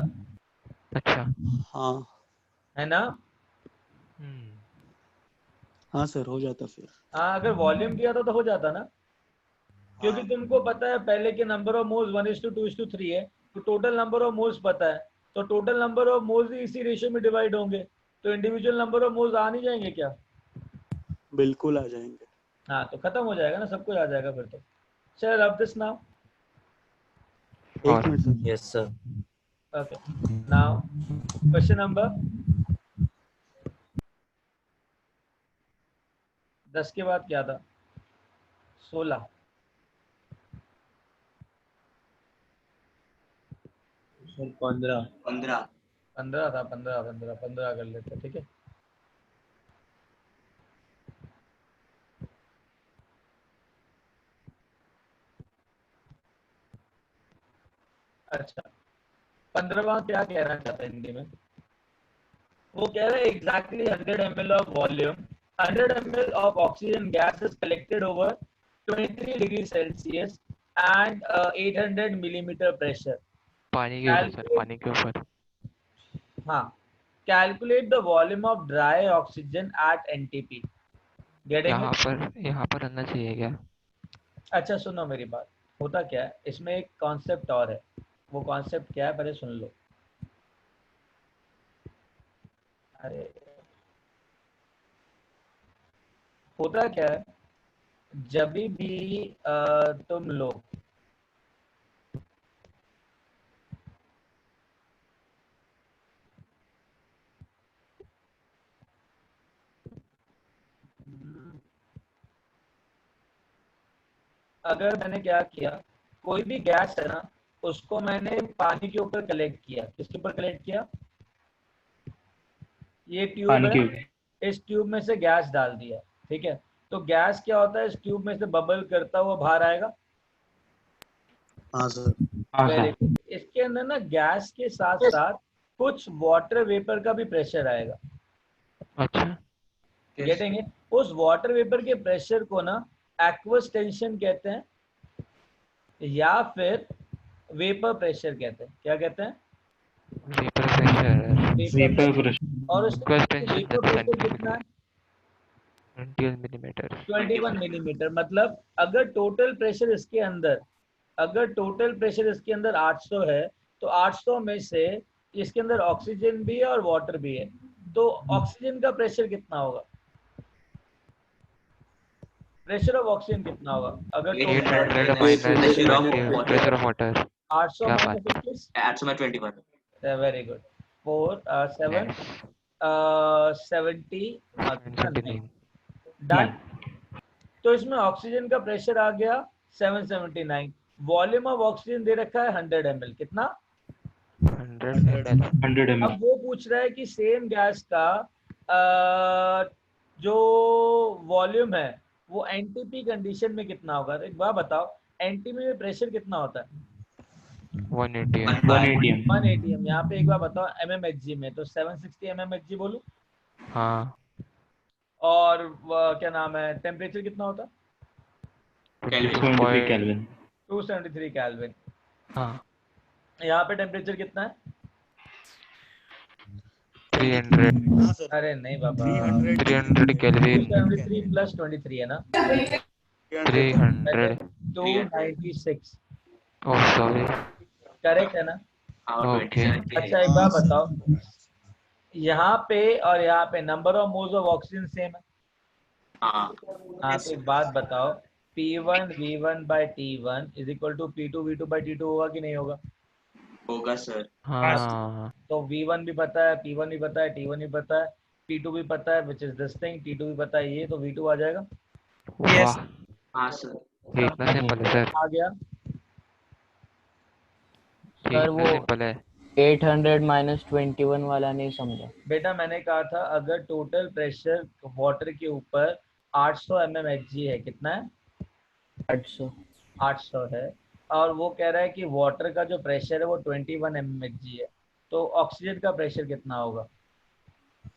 अच्छा हाँ है ना। हम्म हाँ सर, हो जाता फिर। हाँ अगर वॉल्यूम दिया था तो हो जाता ना, क्योंकि हाँ तुमको पता है पहले के नंबर ऑफ मोल्स 1:2:3 है, तो टोटल नंबर ऑफ मोल्स पता है, तो टोटल नंबर ऑफ मोल्स ही इसी रेशियो में डिवाइड होंगे, तो इंडिविजुअल नंबर ऑफ मोल्स आ नहीं जाएंगे क्या? बिल्कुल आ जाएंगे। हाँ तो खत्म हो जाएगा ना, सब कुछ आ जाएगा फिर तो। चल अब दिस नाउ। एक और minute sir. Yes sir. Okay now question number 10 के बाद क्या था? 16। 15 15 था, 15 कर लेते, ठीक है। अच्छा 15वां क्या कहना चाहता है हिंदी में? वो कह रहा है exactly 100 ml of volume, 100 ml of oxygen gas is collected over 23 degree Celsius and 800 millimetre pressure. पानी के ऊपर सर, पानी के ऊपर। हाँ calculate the volume of dry oxygen at NTP. Getting it? यहाँ पर रहना चाहिए क्या? अच्छा सुनो मेरी बात, होता क्या है इसमें एक कॉन्सेप्ट और है, वो कॉन्सेप्ट क्या है पहले सुन लो। अरे होता क्या है, जब भी तुम लोग अगर मैंने क्या किया, कोई भी गैस है ना, उसको मैंने पानी के ऊपर कलेक्ट किया। किसके ऊपर कलेक्ट किया? ये ट्यूब पानी है, के ऊपर। इस ट्यूब में से गैस डाल दिया, ठीक है। तो गैस क्या होता है, इस ट्यूब में से बबल करता हुआ बाहर आएगा। हाँ सर। हाँ वेरी सर। गुड। इसके अंदर ना गैस के साथ साथ कुछ वाटर वेपर का भी प्रेशर आएगा। अच्छा गेटिंग इट? उस वाटर वेपर के प्रेशर को ना एक्वस टेंशन कहते हैं, या फिर वेपर प्रेशर कहते हैं। क्या कहते हैं? Vapour pressure. Vapour vapour pressure. Pressure. और इक्वल उसका टेंशन वेपर नथिंग प्रेशर कितना साइंटिफिकली है? 21 मिलीमीटर। 21 मिलीमीटर। मतलब अगर टोटल प्रेशर इसके अंदर, अगर टोटल प्रेशर इसके अंदर 800 है, तो 800 में से इसके अंदर ऑक्सीजन भी है और वाटर भी है, तो ऑक्सीजन का प्रेशर कितना होगा? प्रेशर ऑफ ऑक्सीजन कितना होगा अगर total 800 minus 20 pressure of water. 800 क्या माइनस बात है। 21? 800 में 21। Very good. 4 7 नाइस। 70 कितना 9 79। डन। तो इसमें ऑक्सीजन का प्रेशर आ गया 779। वॉल्यूम ऑफ ऑक्सीजन दे रखा है 100 ml। कितना? 100 ml। 100 ml। अब वो पूछ रहा है कि सेम गैस का जो वॉल्यूम है वो एनटीपी कंडीशन में कितना होगा। तो एक बार बताओ, एनटीपी में प्रेशर कितना होता है? 180 180 ml। 180 एम। यहाँ पे एक बार बताओ एमएमएचजी में, तो 760 एमएमएचजी बोलूं। हाँ और क्या नाम है, टेम्परेचर कितना होता है? 23 केल्विन। 273 केल्विन। हाँ यहाँ पे टेम्परेचर कितना है? 300। हाँ सर। अरे नहीं बाबा, 300 केल्विन। 273 प्लस 23 है ना, 300। 296। Oh sorry. करेक्ट है ना? ओके। अच्छा एक बार बताओ, यहाँ पे और यहाँ पे number of moles of oxygen same है। हाँ तो एक बात बताओ, P1 V1 by T1 is equal to P2 V2 by T2 होगा कि नहीं होगा? होगा सर। हाँ तो V1 भी पता है, P1 भी पता है, T1 भी पता है, T2 भी पता है which is this thing, T2 भी पता है ये, तो V2 आ जाएगा। Yes. वाह हाँ सर। ये इतना सिंपल है सर। आ गया। ये सर इतना वो सिंपल है। 800 माइनस 21 वाला नहीं समझा। बेटा मैंने कहा था अगर टोटल प्रेशर वाटर के ऊपर 800 mmHg है, कितना है? 800। 800 है, और वो कह रहा है कि वाटर का जो प्रेशर है वो 21 mmHg है, तो ऑक्सीजन का प्रेशर कितना होगा?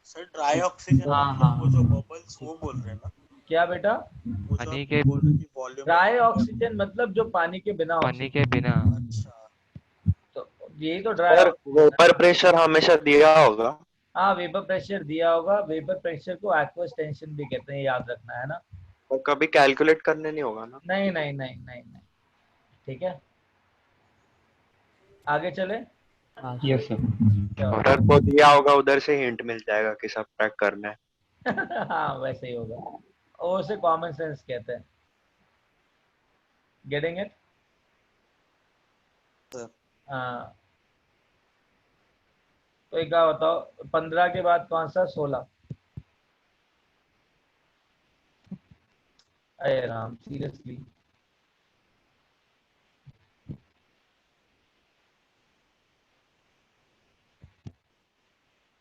सर ड्राई ऑक्सीजन हाँ, मतलब हाँ। वो जो बबल्स वो बोल रहे हैं ना? क्या बेटा? वो जो पानी आप के बोल रहे हैं कि वॉल्यूम ड्राई ऑक्सीजन मतलब जो पानी के बिना पानी ऑक्सीजन। के बिना। अच्छा, तो यही तो dry sir oxygen. Vapour pressure हमेशा दिया होगा। हाँ, वेपर प्रेशर दिया होगा। वेपर प्रेशर को एक्वस टेंशन भी कहते हैं, याद रखना है ना। और कभी कैलकुलेट करने नहीं होगा ना? नहीं नहीं नहीं नहीं नहीं, ठीक है, आगे चले। हाँ यस सर। सर को दिया होगा, उधर से हिंट मिल जाएगा कि सब ट्रैक करना है। हाँ, वैसे ही होगा, और उसे कॉमन सेंस कहते हैं। Getting it? सर हाँ, तो एक बात बताओ, 15 के बाद कौन सा? 16। अरे राम, सीरियसली।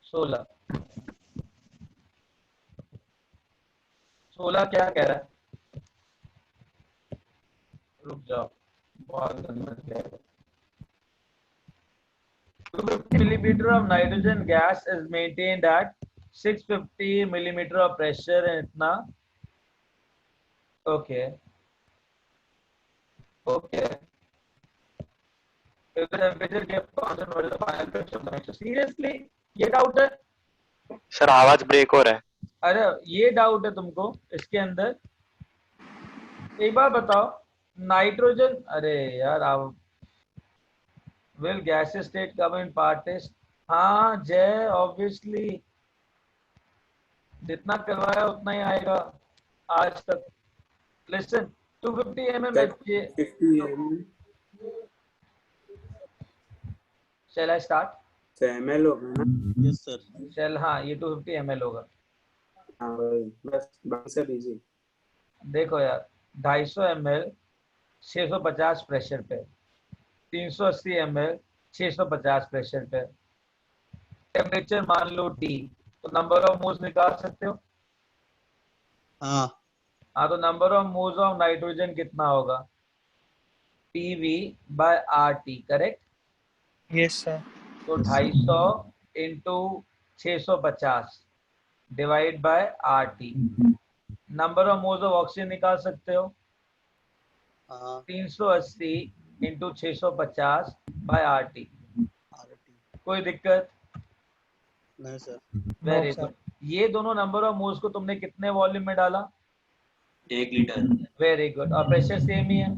सोलह 16 क्या कह रहा है? रुक जाओ, बहुत गंदा कह रहा है। 250 millimeter of nitrogen gas is maintained at 650 millimeter of pressure and इतना। ओके ओके, टेम्परेचर के फाइनल। सीरियसली ये डाउट है? सर आवाज ब्रेक हो रहा है। अरे ये डाउट है तुमको इसके अंदर? एक बार बताओ, नाइट्रोजन, अरे यार आप, will gases state come in part test? हाँ जय, ऑब्वियसली जितना करवाया उतना ही आएगा आज तक। Listen, 250 mmHg। 50 ml Shall I start? ml होगा ना? Yes sir. Shall, हाँ ये 250 ml होगा। हाँ भाई, बस आंसर दीजिए। देखो यार, 250 ml 650 प्रेशर पे, 380 ml 650 प्रेशर पे, टेम्परेचर मान लो T, तो नंबर ऑफ मोल्स निकाल सकते हो? हाँ हाँ, तो number of moles of nitrogen कितना होगा? PV by RT, correct? Yes, sir. तो 250 into 650 divide by RT। Number of moles of oxygen निकाल सकते हो? हाँ 380 इंटू 650 बाय RT। कोई दिक्कत? नहीं सर। Very good. ये दोनों नंबर ऑफ मोल्स को तुमने कितने वॉल्यूम में डाला? 1 लीटर। वेरी गुड, और प्रेशर सेम ही है,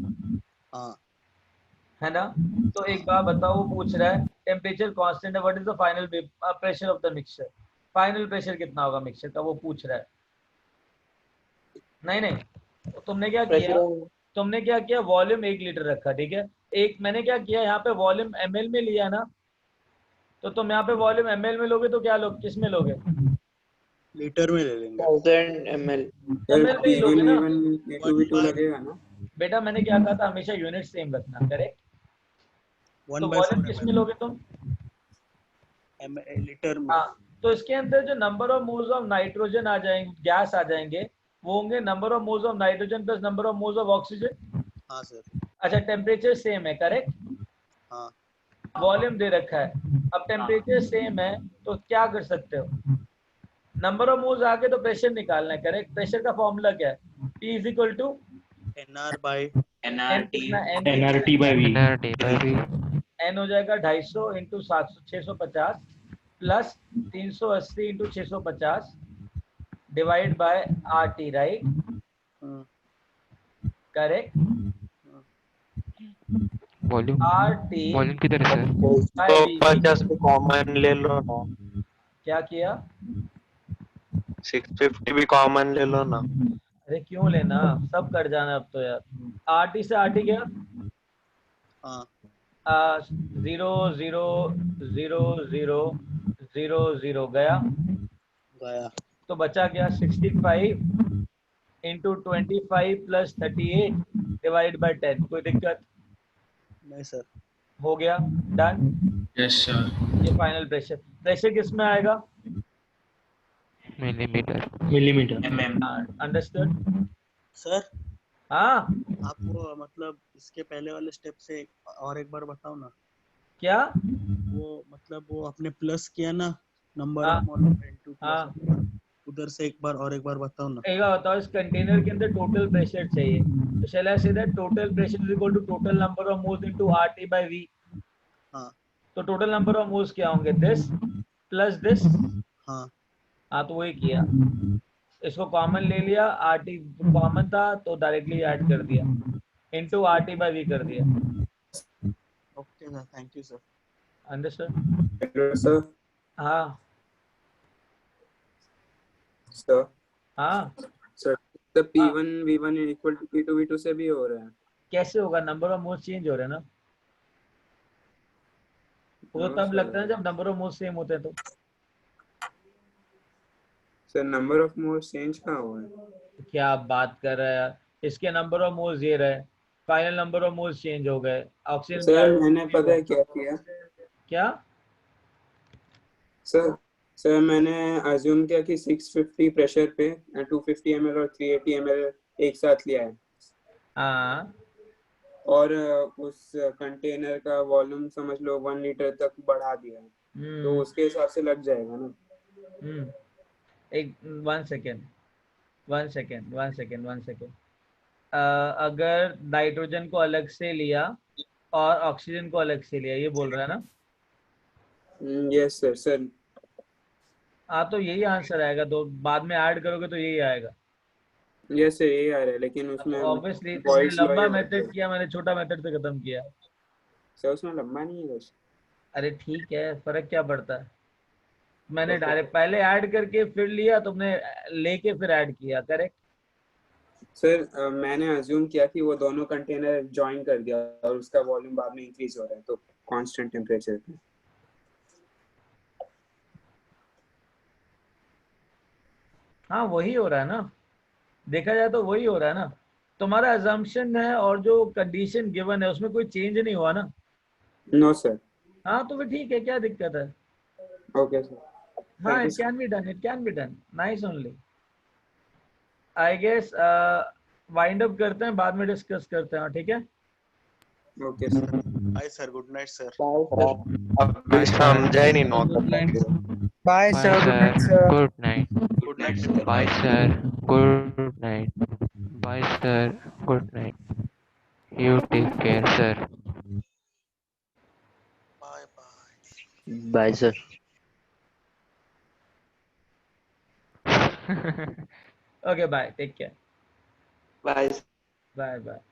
हाँ है ना? तो एक बार बताओ, वो पूछ रहा है टेम्परेचर कांस्टेंट है, what is the final pressure of the mixture? Final pressure कितना होगा मिक्सचर का, वो पूछ रहा है। नहीं नहीं, तो तुमने क्या किया? तुमने क्या किया? वॉल्यूम 1 लीटर रखा, ठीक है। एक मैंने क्या किया, यहाँ पे वॉल्यूम ml में लिया ना, तो तुम यहाँ पे वॉल्यूम ml में लोगे तो क्या लोग, किस में लोगे? लीटर में ले लेंगे। 1000 ml। ml में ही लोगे ना V2 लगेगा ना? बेटा? मैंने क्या कहा था, हमेशा यूनिट सेम रखना, करेक्ट? तो वॉल्यूम किस में लोगे तुम? लीटर में। हाँ, तो इसके अंदर जो number of moles of nitrogen आ जाएंगे, गैस आ जाएंगे, वो होंगे number of moles of nitrogen plus number of moles of oxygen. हाँ सर। अच्छा, टेम्परेचर सेम है, करेक्ट? हाँ वॉल्यूम दे रखा है। अब टेम्परेचर सेम है तो क्या कर सकते हो? नंबर ऑफ मोल्स आगे तो प्रेशर निकालना है, करेक्ट? प्रेशर का फॉर्मूला क्या है? P is equal to NR by NRT by V। N हो जाएगा 250 into 650 plus 380 into 650 divide by RT, right? Correct? Volume RT volume किधर है सर? तो 50 भी कॉमन ले लो ना। क्या किया? 650 भी कॉमन ले लो ना। अरे क्यों लेना, सब कट जाना अब तो यार। RT से RT गया, हाँ 0 0 0 0 0 0 गया, गया। तो बचा क्या? 65 इंटू 25 प्लस 38 डिवाइड बाय 10। कोई दिक्कत? नहीं सर। हो गया, डन। Yes sir. ये फाइनल प्रेशर, प्रेशर किस में आएगा? Millimetre. Millimetre. mm। Understood? Sir हाँ आप वो मतलब इसके पहले वाले स्टेप से और एक बार बताओ ना। क्या? वो मतलब वो आपने प्लस किया ना, नंबर हाँ ऑफ मॉलिक्यूल N2 हाँ प्लस, उधर से एक बार बताओ ना। एक बार बताओ, इस कंटेनर के अंदर टोटल प्रेशर चाहिए, तो shall I say that total pressure is equal to total number of moles into RT by V। हाँ तो टोटल नंबर ऑफ मोल्स क्या होंगे? This plus this. हाँ हाँ तो वही किया, इसको कॉमन ले लिया, RT कॉमन था तो डायरेक्टली ऐड कर दिया, इनटू RT by V कर दिया। Okay sir, thank you sir. Understood? Hello sir. हाँ सर हाँ सर तो P1 V1 equal to P2 V2 से भी हो रहा है। कैसे होगा? नंबर ऑफ मोल्स चेंज हो रहे हैं ना, वो तो नो तब लगता है सर। जब नंबर ऑफ मोल्स सेम होते हैं तो। Sir number of moles change कहाँ हुआ है? क्या आप बात कर रहे हैं यार, इसके नंबर ऑफ मोल्स ये रहे, final number of moles change हो गए, ऑक्सीजन भी सर मैंने पता है क्या किया? क्या? सर सर मैंने अज्यूम किया कि 650 प्रेशर पे 250 ml और 380 ml एक साथ लिया है। हाँ और उस कंटेनर का वॉल्यूम समझ लो 1 लीटर तक बढ़ा दिया है, तो उसके हिसाब से लग जाएगा ना? एक 1 सेकेंड। अगर नाइट्रोजन को अलग से लिया और ऑक्सीजन को अलग से लिया, ये बोल रहा है ना? Yes sir. सर हाँ तो यही आंसर आएगा, तो बाद में ऐड करोगे तो यही आएगा। यस सर, यही आ रहा है, लेकिन उसमें ऑब्वियसली तुमने बॉयल्स लॉ लंबा ये मेथड किया, मैंने छोटा मेथड से खत्म किया। सर उसमें लंबा नहीं है बस। अरे ठीक है, फर्क क्या पड़ता है? मैंने Okay. डायरेक्ट पहले ऐड करके फिर लिया, तुमने लेके फिर ऐड किया, करेक्ट? सर मैंने अज्यूम किया कि वो दोनों कंटेनर ज्वाइन कर दिया और उसका वॉल्यूम बाद में इंक्रीज हो रहा है, तो कांस्टेंट टेम्परेचर पे। हाँ वही हो रहा है ना, देखा जाए तो वही हो रहा है ना। तुम्हारा अजम्पशन है और जो कंडीशन गिवन है उसमें कोई चेंज नहीं हुआ ना। No sir. हाँ तो फिर ठीक है, क्या दिक्कत है? ओके सर, हाँ thank you it sir. Can be done, it can be done, nice only. I guess wind up करते हैं, बाद में डिस्कस करते हैं, ठीक है? Okay sir. Bye sir, good night sir. अभी समझा ही नहीं नौका। Bye Bye sir, good night sir. Sir. Good night. Good night sir. Bye sir. Good night. Bye sir. Good night. You take care sir. Bye bye. Bye sir. Okay, bye, take care, bye. bye bye.